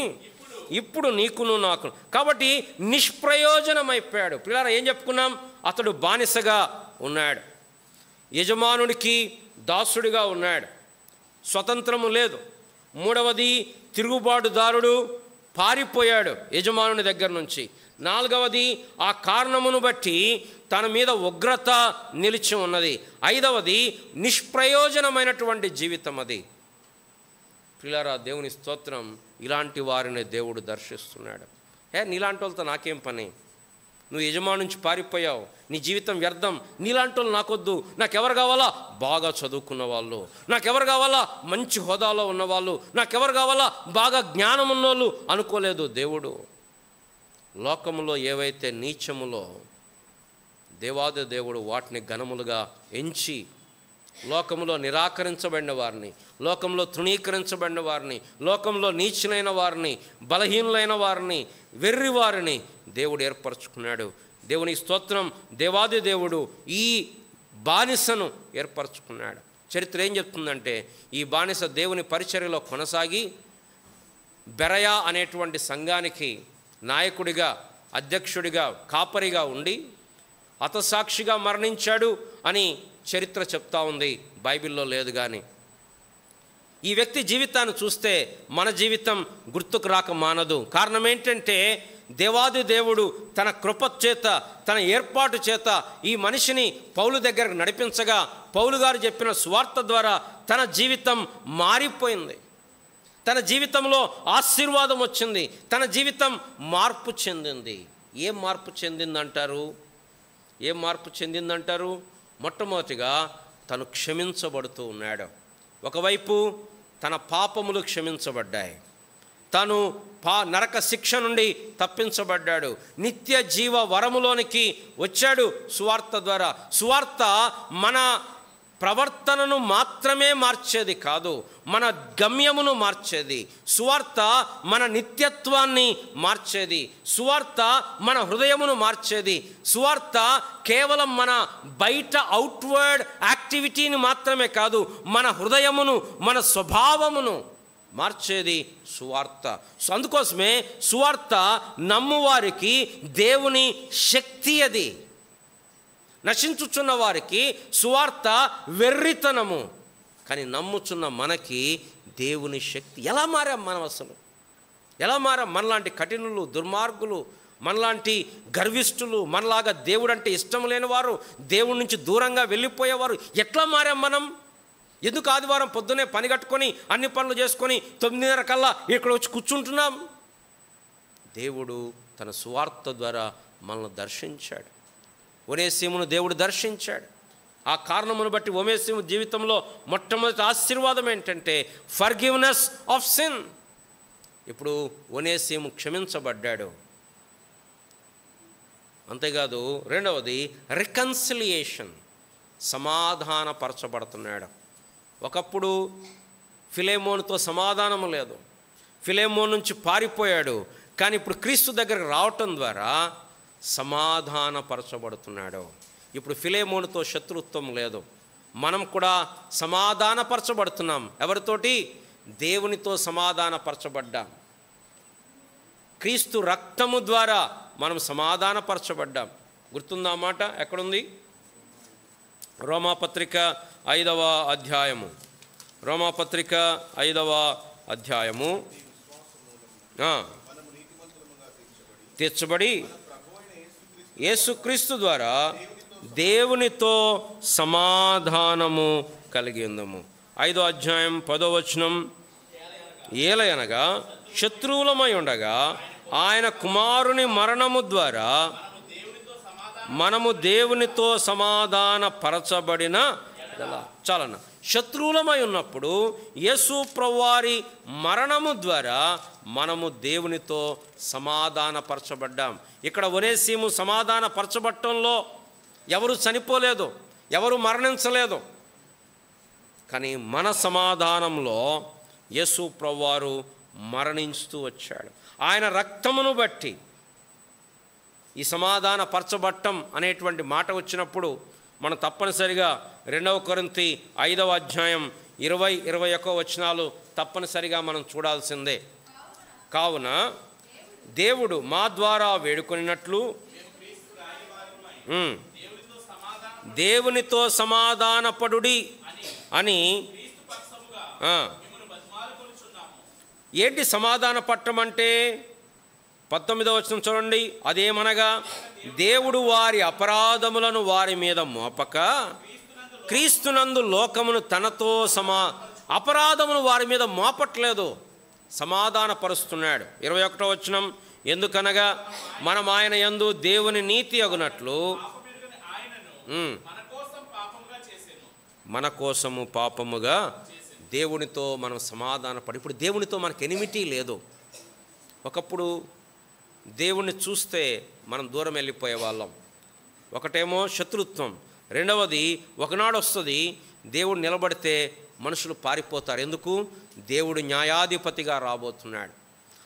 ఇప్పుడు నీకును నాకు. కాబట్టి నిష్ప్రయోజనమైపోయాడు. పిల్లరా ఏం చెప్పుకున్నాం? అతడు బానిసగా ఉన్నాడు, యజమానుడికి దాసుడిగా ఉన్నాడు, స్వతంత్రము లేదు. మూడవది, తిరుగుబాటుదారుడు, పారిపోయాడు యజమానుని దగ్గర నుంచి. నాలుగవది, ఆ కారణమును బట్టి తన మీద ఉగ్రత నిలిచి ఉన్నది. ఐదవది, నిష్ప్రయోజనమైనటువంటి జీవితం అది. పిల్లరా దేవుని స్తోత్రం, ఇలాంటి వారిని దేవుడు దర్శిస్తున్నాడు. నీలాంటి వాళ్ళతో నాకేం పని? నువ్వు యజమాని నుంచి పారిపోయావు, నీ జీవితం వ్యర్థం, నీలాంటి వాళ్ళు నాకొద్దు. నాకెవరు కావాలా? బాగా చదువుకున్న వాళ్ళు. నాకెవరు కావాలా? మంచి హోదాలో ఉన్నవాళ్ళు. నాకెవరు కావాలా? బాగా జ్ఞానం ఉన్నోళ్ళు అనుకోలేదు దేవుడు. లోకములో ఏవైతే నీచములో దేవాది దేవుడు వాటిని ఘనములుగా ఎంచి లోకంలో నిరాకరించబడిన వారిని, లోకంలో తృణీకరించబడిన వారిని, లోకంలో నీచులైన వారిని, బలహీనులైన వారిని, వెర్రి వారిని దేవుడు ఏర్పరచుకున్నాడు. దేవుని స్తోత్రం. దేవాది దేవుడు ఈ బానిసను ఏర్పరచుకున్నాడు. చరిత్ర ఏం చెప్తుందంటే, ఈ బానిస దేవుని పరిచర్యలో కొనసాగి బెరయా అనేటువంటి సంఘానికి నాయకుడిగా, అధ్యక్షుడిగా, కాపరిగా ఉండి హతసాక్షిగా మరణించాడు అని చరిత్ర చెప్తా ఉంది. బైబిల్లో లేదు. కానీ ఈ వ్యక్తి జీవితాన్ని చూస్తే మన జీవితం గుర్తుకు రాక మానదు. కారణం ఏంటంటే, దేవాది దేవుడు తన కృప చేత, తన ఏర్పాటు చేత ఈ మనిషిని పౌలు దగ్గరకు నడిపించగా, పౌలు గారు చెప్పిన సువార్త ద్వారా తన జీవితం మారిపోయింది. తన జీవితంలో ఆశీర్వాదం వచ్చింది. తన జీవితం మార్పు చెందింది. ఏం మార్పు చెందిందంటారు? ఏం మార్పు చెందిందంటారు? మొట్టమొదటిగా తను క్షమించబడుతూ ఉన్నాడు. ఒకవైపు తన పాపములు క్షమించబడ్డాయి. తను నరక శిక్ష నుండి తప్పించబడ్డాడు. నిత్య జీవ వరములోనికి వచ్చాడు సువార్త ద్వారా. సువార్త మన ప్రవర్తనను మాత్రమే మార్చేది కాదు, మన గమ్యమును మార్చేది. సువార్త మన నిత్యత్వాన్ని మార్చేది. సువార్త మన హృదయమును మార్చేది. సువార్త కేవలం మన బయట అవుట్వర్డ్ యాక్టివిటీని మాత్రమే కాదు, మన హృదయమును, మన స్వభావమును మార్చేది సువార్త. అందుకోసమే సువార్త నమ్మువారికి దేవుని శక్తి. అది నశించుచున్న వారికి సువార్త వెర్రితనము, కానీ నమ్ముచున్న మనకి దేవుని శక్తి. ఎలా మారాం మనం? అసలు ఎలా మారాం? మనలాంటి కఠినులు, దుర్మార్గులు, మనలాంటి గర్విష్ఠులు, మనలాగా దేవుడు అంటే ఇష్టం లేని వారు, దేవుడి నుంచి దూరంగా వెళ్ళిపోయేవారు ఎట్లా మారాం మనం? ఎందుకు ఆదివారం పొద్దునే పని కట్టుకొని అన్ని పనులు చేసుకొని 9:30 కల్లా ఇక్కడ వచ్చి కూర్చుంటున్నాం? దేవుడు తన సువార్త ద్వారా మనల్ని దర్శించాడు. ఒనేసీమును దేవుడు దర్శించాడు. ఆ కారణమును బట్టి ఒనేసీము జీవితంలో మొట్టమొదటి ఆశీర్వాదం ఏంటంటే ఫర్గివ్నెస్ ఆఫ్ సిన్. ఇప్పుడు ఒనేసీము క్షమించబడ్డాడు. అంతేకాదు రెండవది రికన్సిలియేషన్, సమాధానపరచబడుతున్నాడు. ఒకప్పుడు ఫిలేమోనుతో సమాధానం లేదు, ఫిలేమోన్ నుంచి పారిపోయాడు. కానీ ఇప్పుడు క్రీస్తు దగ్గరకు రావటం ద్వారా సమాధానపరచబడుతున్నాడు. ఇప్పుడు ఫిలేమోనుతో శత్రుత్వం లేదు. మనం కూడా సమాధానపరచబడుతున్నాం. ఎవరితోటి? దేవునితో సమాధానపరచబడ్డాం. క్రీస్తు రక్తము ద్వారా మనం సమాధానపరచబడ్డాం. గుర్తుందా మాట? ఎక్కడుంది? రోమాపత్రిక 5వ అధ్యాయము. రోమాపత్రిక 5వ అధ్యాయము. తీర్చబడి యేసుక్రీస్తు ద్వారా దేవునితో సమాధానము కలిగి ఉందము. 5వ అధ్యాయం 10వ వచనం. ఏలయనగా శత్రువులమై ఉండగా ఆయన కుమారుని మరణము ద్వారా మనము దేవునితో సమాధాన పరచబడిన. చాలన్న. శత్రువులమై ఉన్నప్పుడు యేసు ప్రభువారి మరణము ద్వారా మనము దేవునితో సమాధానపరచబడ్డాం. ఇక్కడ ఒనేసీము సమాధానపరచబట్టంలో ఎవరు చనిపోలేదు, ఎవరు మరణించలేదు. కానీ మన సమాధానంలో యేసు ప్రభువారు మరణించుతూ వచ్చాడు. ఆయన రక్తమును బట్టి ఈ సమాధానపరచబట్టం అనేటువంటి మాట వచ్చినప్పుడు మనం తప్పనిసరిగా 2 కొరింథీ 5వ అధ్యాయం 20-21 వచనాలు తప్పనిసరిగా మనం చూడాల్సిందే. కావున దేవుడు మా ద్వారా వేడుకొనినట్లు దేవునితో సమాధానపడుడి అని. ఏంటి సమాధాన పట్టం అంటే? 19వ వచనం చూడండి. అదేమనగా దేవుడు వారి అపరాధములను వారి మీద మోపక క్రీస్తునందు లోకమును తనతో అపరాధమును వారి మీద మోపట్లేదు, సమాధానపరుస్తున్నాడు. 21వ వచనం. ఎందుకనగా మనం ఆయన యందు దేవుని నీతి అగునట్లు మన కోసము పాపముగా దేవునితో మనం సమాధానపడి. ఇప్పుడు దేవునితో మనకు ఎనిమిటీ లేదు. ఒకప్పుడు దేవుణ్ణి చూస్తే మనం దూరం వెళ్ళిపోయే వాళ్ళం. ఒకటేమో శత్రుత్వం, రెండవది ఒకనాడు వస్తుంది దేవుడు నిలబడితే మనుషులు పారిపోతారు. ఎందుకు? దేవుడు న్యాయాధిపతిగా రాబోతున్నాడు.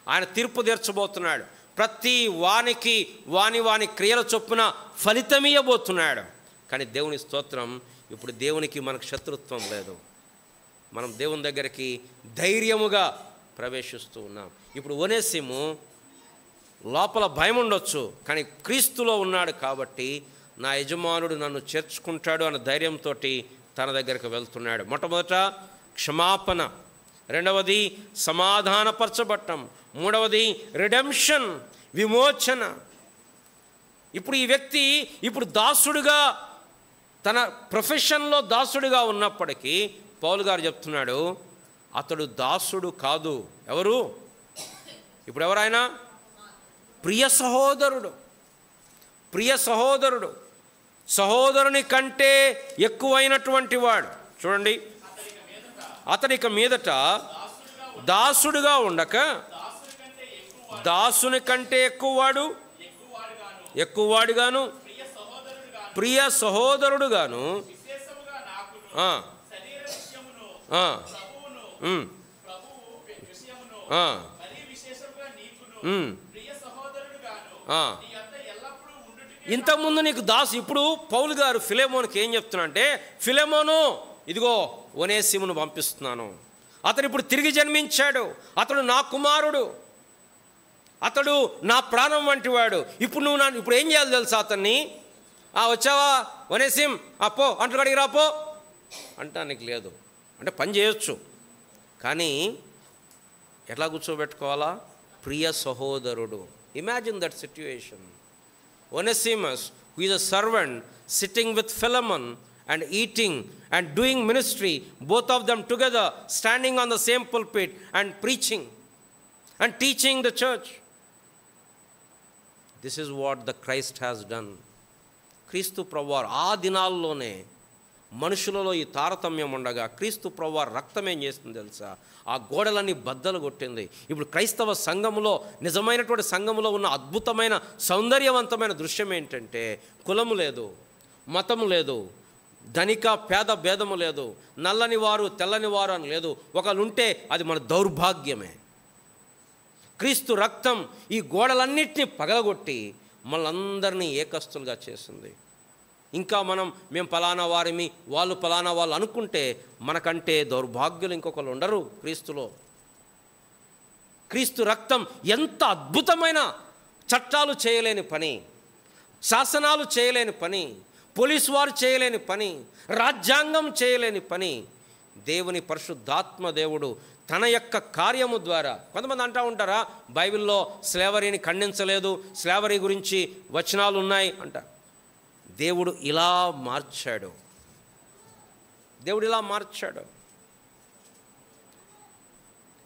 ఆయన తీర్పు తీర్చబోతున్నాడు. ప్రతి వానికి వాని క్రియల చొప్పున ఫలితమియబోతున్నాడు. కానీ దేవుని స్తోత్రం, ఇప్పుడు దేవునికి మనకు శత్రుత్వం లేదు. మనం దేవుని దగ్గరికి ధైర్యముగా ప్రవేశిస్తూ ఉన్నాం. ఇప్పుడు ఒనేసిము లోపల భయం ఉండొచ్చు, కానీ క్రీస్తులో ఉన్నాడు కాబట్టి నా యజమానుడు నన్ను చేర్చుకుంటాడు అన్న ధైర్యంతో తన దగ్గరకు వెళ్తున్నాడు. మొట్టమొదట క్షమాపణ, రెండవది సమాధానపరచబట్టం, మూడవది రిడెంప్షన్, విమోచన. ఇప్పుడు ఈ వ్యక్తి ఇప్పుడు దాసుడుగా, తన ప్రొఫెషన్లో దాసుడుగా ఉన్నప్పటికీ పౌలు గారు చెప్తున్నాడు, అతడు దాసుడు కాదు. ఎవరు? ఇప్పుడు ఎవరైనా ప్రియ సహోదరుడు. ప్రియ సహోదరుడు, సహోదరుని కంటే ఎక్కువైనటువంటి వాడు. చూడండి, అతనిక మీదట దాసుడుగా ఉండక దాసుని కంటే ఎక్కువవాడుగాను ప్రియ సహోదరుడుగాను ఇంతకుముందు నీకు ఇప్పుడు పౌలు గారు ఫిలెమోనుకి ఏం చెప్తున్నా అంటే, ఫిలెమోను, ఇదిగో ఒనేసిమును పంపిస్తున్నాను. అతడు ఇప్పుడు తిరిగి జన్మించాడు. అతడు నా కుమారుడు, అతడు నా ప్రాణం వంటి వాడు. ఇప్పుడు ఏం చేయాలి తెలుసా? అతన్ని వచ్చావా ఒనేసిం, పో అంట్లు కడిగి రాపో అంటానికి లేదు. అంటే పని చేయొచ్చు, కానీ ఎట్లా కూర్చోబెట్టుకోవాలా? ప్రియ సహోదరుడు. Imagine that situation. Onesimus, who is a servant, sitting with Philemon and eating and doing ministry, both of them together, standing on the same pulpit and preaching and teaching the church. This is what the Christ has done. క్రీస్తు ప్రభువారు ఆ దినాల్లోనే మనుషులలో ఈ తారతమ్యం ఉండగా క్రీస్తు ప్రభువారు రక్తం ఏం చేస్తుంది తెలుసా? ఆ గోడలన్నీ బద్దలు కొట్టింది. ఇప్పుడు క్రైస్తవ సంఘములో, నిజమైనటువంటి సంఘములో ఉన్న అద్భుతమైన సౌందర్యవంతమైన దృశ్యం ఏంటంటే, కులము లేదు, మతము లేదు, ధనిక పేద భేదము లేదు, నల్లని వారు తెల్లని వారు అని లేదు. ఒకళ్ళు ఉంటే అది మన దౌర్భాగ్యమే. క్రీస్తు రక్తం ఈ గోడలన్నింటినీ పగలగొట్టి మనందరినీ ఏకస్తులుగా చేసింది. ఇంకా మేము ఫలానా వారిమి, వాళ్ళు ఫలానా వాళ్ళు అనుకుంటే మనకంటే దౌర్భాగ్యులు ఇంకొకరు ఉండరు క్రీస్తులో. క్రీస్తు రక్తం ఎంత అద్భుతమైన చట్టాలు చేయలేని పని, శాసనాలు చేయలేని పని, పోలీసు వారు చేయలేని పని, రాజ్యాంగం చేయలేని పని దేవుని పరిశుద్ధాత్మ దేవుడు తన యొక్క కార్యము ద్వారా. కొంతమంది అంటూ ఉంటారా, బైబిల్లో స్లేవరీని ఖండించలేదు, స్లేవరీ గురించి వచనాలు ఉన్నాయి అంట. దేవుడు ఇలా మార్చాడు.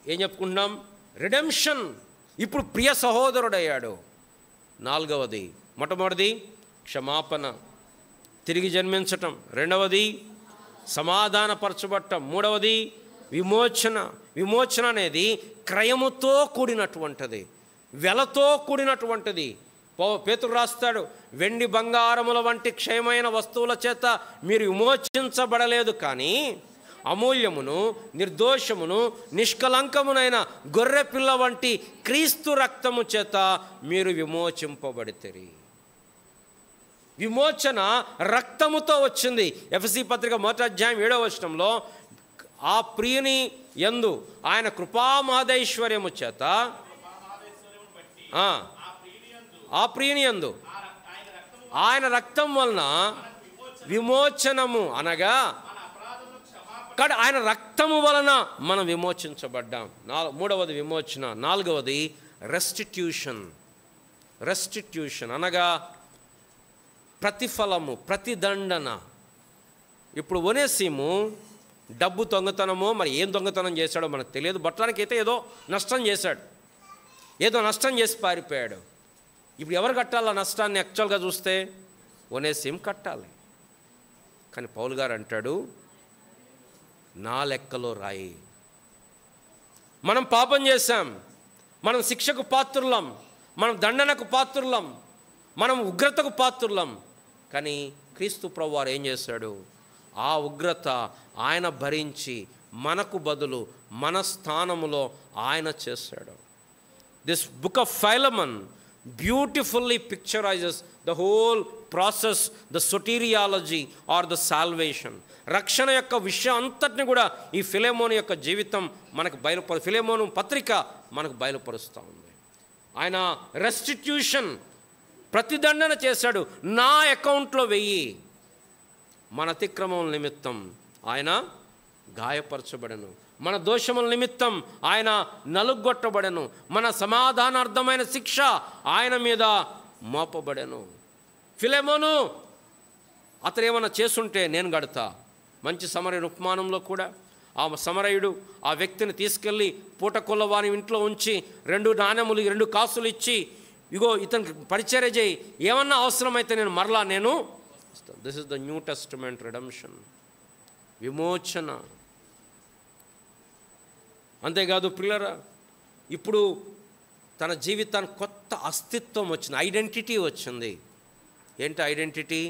ఏం చెప్పుకుంటున్నాం? రిడెంప్షన్. ఇప్పుడు ప్రియ సహోదరుడయ్యాడు. నాలుగవది, మొట్టమొదటిది క్షమాపణ, తిరిగి జన్మించటం, రెండవది సమాధానపరచబట్టం, మూడవది విమోచన. విమోచన అనేది క్రయముతో కూడినటువంటిది, వెలతో కూడినటువంటిది. పేతురు రాస్తాడు, వెండి బంగారముల వంటి క్షయమైన వస్తువుల చేత మీరు విమోచించబడలేదు, కానీ అమూల్యమును నిర్దోషమును నిష్కలంకమునైన గొర్రె పిల్ల వంటి క్రీస్తు రక్తము చేత మీరు విమోచింపబడితిరి. విమోచన రక్తముతో వచ్చింది. ఎఫెసీ పత్రిక 1వ అధ్యాయం 7వ వచనంలో, ఆ ప్రియుని యందు ఆయన కృపామహదైశ్వర్యము చేత, ఆ ప్రియుని యందు ఆయన రక్తం వలన విమోచనము, అనగా ఆయన రక్తము వలన మనం విమోచించబడ్డాం. మూడవది విమోచన. నాలుగవది రెస్టిట్యూషన్. అనగా ప్రతిఫలము, ప్రతిదండన. ఇప్పుడు ఒనేసిము డబ్బు దొంగతనమో మరి ఏం దొంగతనం చేశాడో మనకు తెలియదు. బట్టడానికి అయితే ఏదో నష్టం చేశాడు, ఏదో నష్టం చేసి పారిపోయాడు. ఇప్పుడు ఎవరు కట్టాలి ఆ నష్టాన్ని? యాక్చువల్గా చూస్తే ఒనేసిం కట్టాలి. కానీ పౌలు గారు అంటాడు, నా లెక్కలో రాయి. మనం పాపం చేశాం, మనం శిక్షకు పాత్రులం, మనం దండనకు పాత్రులం, మనం ఉగ్రతకు పాత్రులం. కానీ క్రీస్తు ప్రభువారు ఏం చేశాడు? ఆ ఆ ఉగ్రత ఆయన భరించి మనకు బదులు మన స్థానములో ఆయన చేశాడు. This book of Philemon beautifully picturises the whole process, the soteriology or the salvation. రక్షణ యొక్క విషయం అంతటిని కూడా ఈ ఫిలెమోను యొక్క జీవితం మనకు ఫిలెమోను పత్రిక మనకు బయలుపరుస్తూ ఉంది. ఆయన రెస్టిట్యూషన్, ప్రతిదండన చేశాడు. నా అకౌంట్లో వెయ్యి. మన అతిక్రమం నిమిత్తం ఆయన గాయపరచబడను, మన దోషముల నిమిత్తం ఆయన నలుగొట్టబడెను, మన సమాధానార్థమైన శిక్ష ఆయన మీద మోపబడెను. ఫిలెమోను అతను ఏమన్నా చేసుంటే నేను గడతా. మంచి సమరయుడు ఉపమానంలో కూడా ఆ సమరయుడు ఆ వ్యక్తిని తీసుకెళ్ళి పూటకొల్ల వాని ఇంట్లో ఉంచి 2 నాణెములు 2 కాసులు ఇచ్చి, ఇగో ఇతనికి పరిచర్య చేయి, ఏమన్నా అవసరమైతే నేను మరలా నేను ఇస్తాను. This is the new testament redemption, విమోచన. అంతేకాదు ప్రియులారా, ఇప్పుడు తన జీవితానికి కొత్త అస్తిత్వం వచ్చింది, ఐడెంటిటీ వచ్చింది. ఏంటి ఐడెంటిటీ?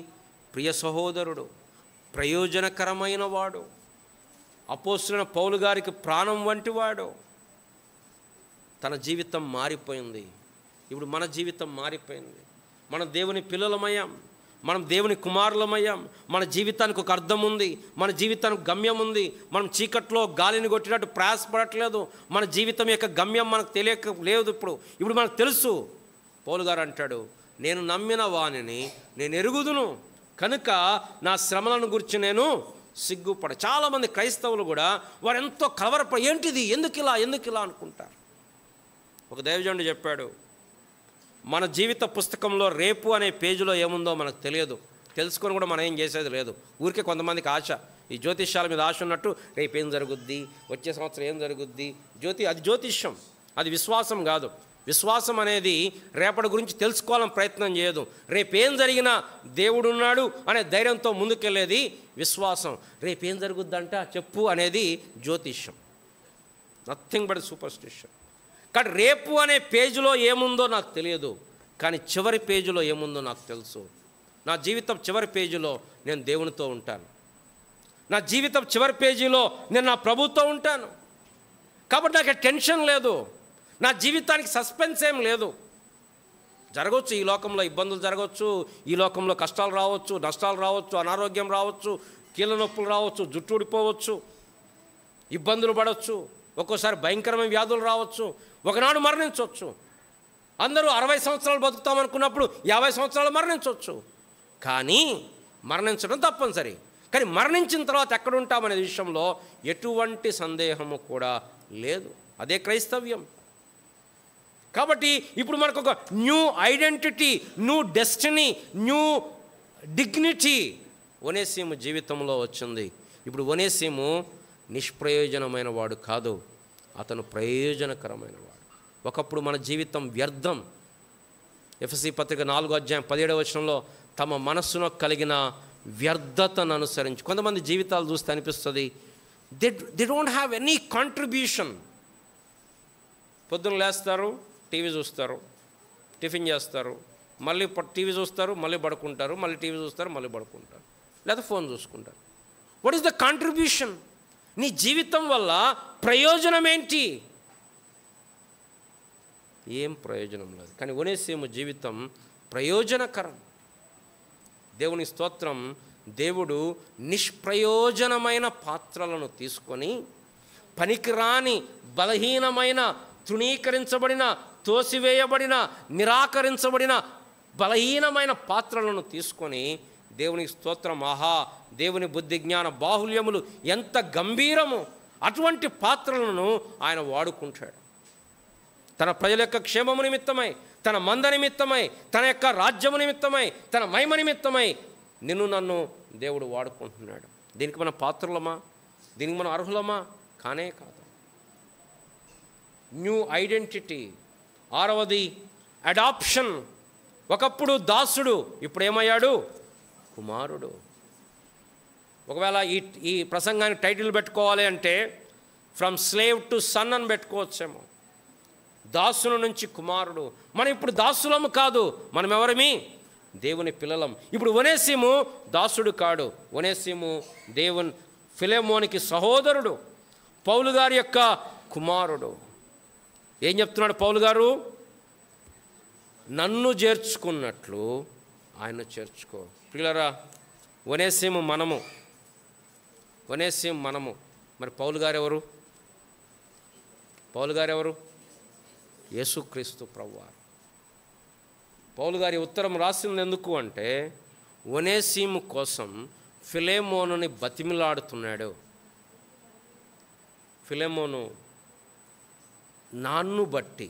ప్రియ సహోదరుడు, ప్రయోజనకరమైన వాడు, అపోస్తలుడైన పౌలు గారికి ప్రాణం వంటి వాడు. తన జీవితం మారిపోయింది. ఇప్పుడు మన జీవితం మారిపోయింది. మనం దేవుని పిల్లలమయ్యాం, మనం దేవుని కుమారులమయ్యాం. మన జీవితానికి ఒక అర్థం ఉంది, మన జీవితానికి గమ్యం ఉంది. మనం చీకట్లో గాలిని కొట్టినట్టు ప్రయాసపడట్లేదు. మన జీవితం యొక్క గమ్యం మనకు తెలియక లేదు. ఇప్పుడు మనకు తెలుసు. పౌలు గారు అంటాడు, నేను నమ్మిన వానిని నేను ఎరుగుదును కనుక నా శ్రమలను గురించి నేను సిగ్గుపడ. చాలామంది క్రైస్తవులు కూడా వారు ఎంతో కలవరపడి ఏంటిది, ఎందుకు ఇలా అనుకుంటారు. ఒక దైవజనుడు చెప్పాడు, మన జీవిత పుస్తకంలో రేపు అనే పేజీలో ఏముందో మనకు తెలియదు, తెలుసుకొని కూడా మనం ఏం చేసేది లేదు. ఊరికే కొంతమందికి ఆశ, ఈ జ్యోతిష్యాల మీద ఆశ ఉన్నట్టు రేపు ఏం జరుగుద్ది, వచ్చే సంవత్సరం ఏం జరుగుద్ది. అది జ్యోతిష్యం, అది విశ్వాసం కాదు. విశ్వాసం అనేది రేపటి గురించి తెలుసుకోవాలని ప్రయత్నం చేయదు. రేపేం జరిగినా దేవుడున్నాడు అనే ధైర్యంతో ముందుకెళ్ళేది విశ్వాసం. రేపేం జరుగుద్దంట చెప్పు అనేది జ్యోతిష్యం, నథింగ్ బట్ సూపర్స్టిషన్. కానీ రేపు అనే పేజీలో ఏముందో నాకు తెలియదు, కానీ చివరి పేజీలో ఏముందో నాకు తెలుసు. నా జీవితం చివరి పేజీలో నేను దేవునితో ఉంటాను. నా జీవితం చివరి పేజీలో నేను నా ప్రభుతో ఉంటాను. కాబట్టి నాకు టెన్షన్ లేదు, నా జీవితానికి సస్పెన్స్ ఏం లేదు. జరగవచ్చు, ఈ లోకంలో ఇబ్బందులు జరగవచ్చు, ఈ లోకంలో కష్టాలు రావచ్చు, నష్టాలు రావచ్చు, అనారోగ్యం రావచ్చు, కీళ్ళ నొప్పులు రావచ్చు, జుట్టు ఊడిపోవచ్చు, ఇబ్బందులు పడవచ్చు, ఒక్కోసారి భయంకరమైన వ్యాధులు రావచ్చు, ఒకనాడు మరణించవచ్చు. అందరూ 60 సంవత్సరాలు బతుకుతామనుకున్నప్పుడు 50 సంవత్సరాలు మరణించవచ్చు. కానీ మరణించడం తప్పనిసరి. కానీ మరణించిన తర్వాత ఎక్కడుంటామనే విషయంలో ఎటువంటి సందేహము కూడా లేదు. అదే క్రైస్తవ్యం. కాబట్టి ఇప్పుడు మనకు ఒక new identity, new destiny, new dignity Onesimus జీవితంలో వచ్చింది. ఇప్పుడు ఒనేసిము నిష్ప్రయోజనమైన వాడు కాదు, అతను ప్రయోజనకరమైన వాడు. ఒకప్పుడు మన జీవితం వ్యర్థం. ఎఫెసీ పత్రిక 4:17 తమ మనస్సులో కలిగిన వ్యర్థతను అనుసరించి కొంతమంది జీవితాలు చూస్తే అనిపిస్తుంది, they don't have any contribution. పొద్దున్న లేస్తారు, టీవీ చూస్తారు, టిఫిన్ చేస్తారు, మళ్ళీ టీవీ చూస్తారు, మళ్ళీ పడుకుంటారు, మళ్ళీ టీవీ చూస్తారు, మళ్ళీ పడుకుంటారు, లేదా ఫోన్ చూసుకుంటారు. What is the contribution? నీ జీవితం వల్ల ప్రయోజనం ఏంటి? ఏం ప్రయోజనం లేదు. కానీ ఒనేసిము జీవితం ప్రయోజనకరం. దేవుని స్తోత్రం. దేవుడు నిష్ప్రయోజనమైన పాత్రలను తీసుకొని పనికిరాని, బలహీనమైన, తృణీకరించబడిన, తోసివేయబడిన, నిరాకరించబడిన బలహీనమైన పాత్రలను తీసుకొని దేవునికి స్తోత్రం. ఆహా, దేవుని బుద్ధి జ్ఞాన బాహుల్యములు ఎంత గంభీరము! అటువంటి పాత్రలను ఆయన వాడుకుంటాడు. తన ప్రజల యొక్క క్షేమము నిమిత్తమై, తన మంద నిమిత్తమై, తన యొక్క రాజ్యము నిమిత్తమై, తన మహిమ నిమిత్తమై నిన్ను నన్ను దేవుడు వాడుకుంటున్నాడు. దీనికి మనం పాత్రలమా? దీనికి మనం అర్హులమా? కానే కాదు. New identity. 6వది అడాప్షన్. ఒకప్పుడు దాసుడు, ఇప్పుడు ఏమయ్యాడు? కుమారుడు. ఒకవేళ ఈ ప్రసంగానికి టైటిల్ పెట్టుకోవాలి అంటే ఫ్రమ్ స్లేవ్ టు సన్ అని పెట్టుకోవచ్చేమో. దాసుల నుంచి కుమారుడు. మనం ఇప్పుడు దాసులము కాదు, మనం ఎవరమి? దేవుని పిల్లలం. ఇప్పుడు ఒనేసిము దాసుడు కాడు. ఒనేసిము ఫిలెమోనికి సహోదరుడు, పౌలు గారి యొక్క కుమారుడు. ఏం చెప్తున్నాడు పౌలు గారు? నన్ను చేర్చుకున్నట్లు ఆయన చేర్చుకో. పిల్లరా, ఒనేసిము మనము. మరి పౌలు గారెవరు? యేసుక్రీస్తు ప్రభువారు. పౌలు గారి ఉత్తరం రాసింది ఎందుకు అంటే, ఒనేసిము కోసం ఫిలెమోనుని బతిమిలాడుతున్నాడు. ఫిలెమోను, నన్ను బట్టి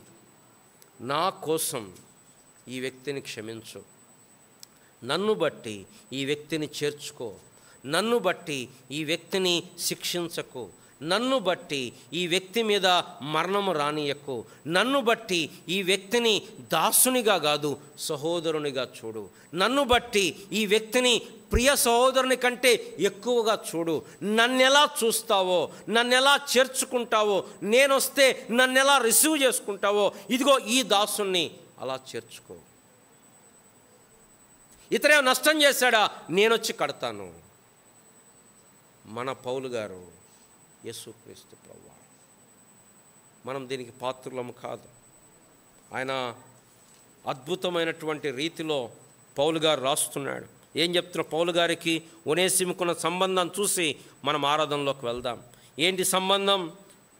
నా కోసం ఈ వ్యక్తిని క్షమించు, నన్ను బట్టి ఈ వ్యక్తిని చేర్చుకో, నన్ను బట్టి ఈ వ్యక్తిని శిక్షించకు, నన్ను బట్టి ఈ వ్యక్తి మీద మరణము రానియకు, నన్ను బట్టి ఈ వ్యక్తిని దాసునిగా కాదు సహోదరునిగా చూడు, నన్ను బట్టి ఈ వ్యక్తిని ప్రియ సహోదరుని కంటే ఎక్కువగా చూడు. నన్నెలా చూస్తావో, నన్నెలా చేర్చుకుంటావో, నేనొస్తే నన్నెలా రిసీవ్ చేసుకుంటావో, ఇదిగో ఈ దాసుని అలా చేర్చుకో. ఇతరే నష్టం చేశాడా, నేనొచ్చి కడతాను. మన పౌలు గారు యేసుక్రీస్తు ప్రభువారు. మనం దీనికి పాత్రులము కాదు. ఆయన అద్భుతమైనటువంటి రీతిలో పౌలు గారు రాస్తున్నాడు. ఏం చెప్తున్న పౌలు గారికి ఒనేసిముకున్న సంబంధం చూసి మనం ఆరాధనలోకి వెళ్దాం. ఏంటి సంబంధం?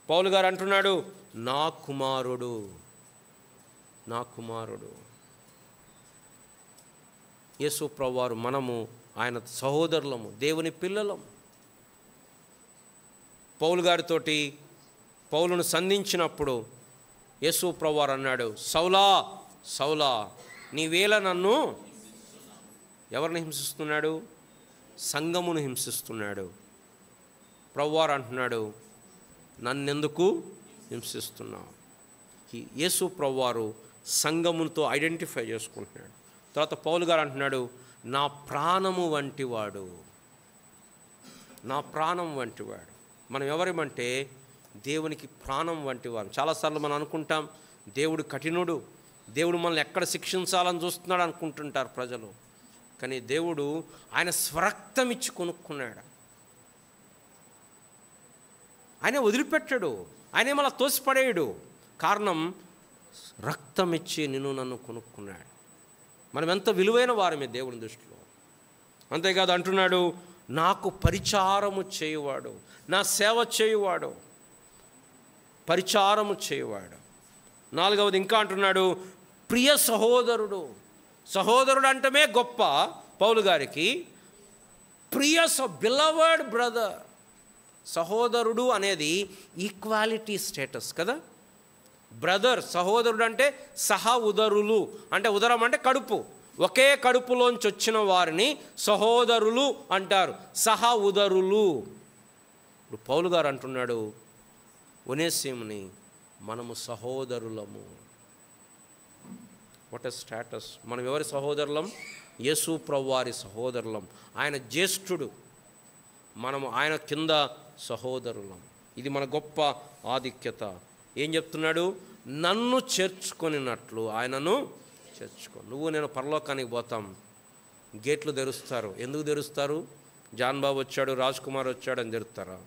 పౌలు గారు అంటున్నాడు, నా కుమారుడు. యేసు ప్రభువారు మనము ఆయన సహోదరులము, దేవుని పిల్లలము. పౌలు గారితోటి పౌలును సంధించినప్పుడు యేసు ప్రభువారు అన్నాడు, సౌలా నీవేళ నన్ను, ఎవరిని హింసిస్తున్నాడు? సంఘమును హింసిస్తున్నాడు. ప్రభువారు అంటున్నాడు, నన్నెందుకు హింసిస్తున్నావు? యేసు ప్రభువారు సంఘముతో ఐడెంటిఫై చేసుకుంటున్నాడు. తర్వాత పౌలు గారు అంటున్నాడు, నా ప్రాణము వంటివాడు. మనం ఎవరేమంటే దేవునికి ప్రాణం వంటివారు. చాలాసార్లు మనం అనుకుంటాం దేవుడు కఠినుడు, దేవుడు మనల్ని ఎక్కడ శిక్షించాలని చూస్తున్నాడు అనుకుంటుంటారు ప్రజలు. కానీ దేవుడు ఆయన స్వరక్తం ఇచ్చి కొనుక్కున్నాడు. ఆయన వదిలిపెట్టాడు, ఆయన మళ్ళీ తోసిపడేయడు. కారణం, రక్తం ఇచ్చి నన్ను కొనుక్కున్నాడు. మనం ఎంత విలువైన వారమే దేవుని దృష్టిలో. అంతేకాదు అంటున్నాడు, నాకు పరిచారము చేయువాడు, నా సేవ చేయువాడు, పరిచారము చేయువాడు. నాలుగవది ఇంకా అంటున్నాడు, ప్రియ సహోదరుడు. సహోదరుడు అంటమే గొప్ప పౌలు గారికి. Beloved brother. సహోదరుడు అనేది ఈక్వాలిటీ స్టేటస్ కదా. బ్రదర్, సహోదరుడు అంటే ఉదరులు, అంటే ఉదరం అంటే కడుపు, ఒకే కడుపులోంచి వచ్చిన వారిని సహోదరులు అంటారు, ఉదరులు. ఇప్పుడు పౌలు గారు అంటున్నాడు ఒనేసిముని, మనము సహోదరులము. What a status! మనం ఎవరి సహోదరులం? యేసు ప్రభువారి సహోదరులం. ఆయన జ్యేష్ఠుడు, మనము ఆయన కింద సహోదరులం. ఇది మన గొప్ప ఆధిక్యత. ఏం చెప్తున్నాడు? నన్ను చేర్చుకొనినట్లు ఆయనను చేర్చుకో. నువ్వు నేను పరలోకానికి పోతాం, గేట్లు తెరుస్తారు. ఎందుకు తెరుస్తారు? జాన్ బాబు వచ్చాడు, రాజ్ కుమార్ వచ్చాడు అని తెరుస్తారా?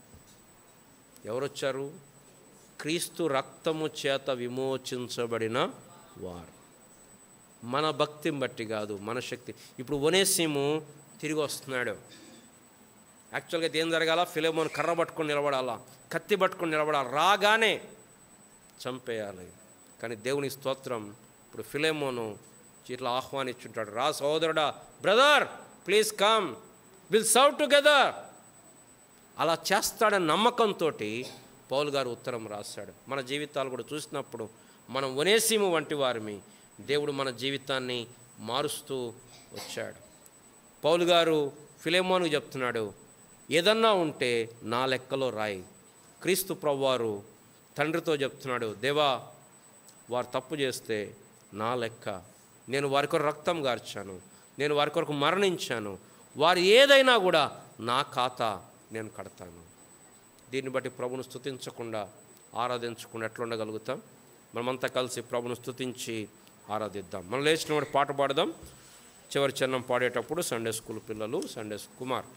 ఎవరు వచ్చారు? క్రీస్తు రక్తము చేత విమోచించబడిన వారు. మన భక్తిని బట్టి కాదు, మన శక్తి. ఇప్పుడు ఒనేసిము తిరిగి వస్తున్నాడు. యాక్చువల్గా ఏం జరగాల? ఫిలెమోను కర్ర పట్టుకొని నిలబడాలా, కత్తి పట్టుకొని నిలబడాలి, రాగానే చంపేయాలి. కానీ దేవుని స్తోత్రం, ఇప్పుడు ఫిలెమోను ఇట్లా ఆహ్వానించుంటాడు, రా సహోదరుడా, brother please come, will serve together. అలా చేస్తాడని నమ్మకంతో పౌలు గారు ఉత్తరం రాశాడు. మన జీవితాలు కూడా చూసినప్పుడు మనం ఒనేసిము వంటి వారిని దేవుడు మన జీవితాన్ని మారుస్తూ వచ్చాడు. పౌలు గారు ఫిలెమోనుకు చెప్తున్నాడు, ఏదన్నా ఉంటే నా లెక్కలో రాయి. క్రీస్తు ప్రభువారు తండ్రితో చెప్తున్నాడు, దేవా వారు తప్పు చేస్తే నా లెక్క, నేను వారి కొరకు రక్తం గార్చాను, నేను వారి కొరకు మరణించాను, వారు ఏదైనా కూడా నా ఖాతా నేను కడతాను. దీన్ని బట్టి ప్రభును స్తుతించకుండా ఆరాధించకుండా ఎట్లా ఉండగలుగుతాం? మనమంతా కలిసి ప్రభును స్తుతించి ఆరాధిద్దాం. మనం లేచిన పాట పాడదాం. చివరి చరణం పాడేటప్పుడు సండే స్కూల్ పిల్లలు కుమార్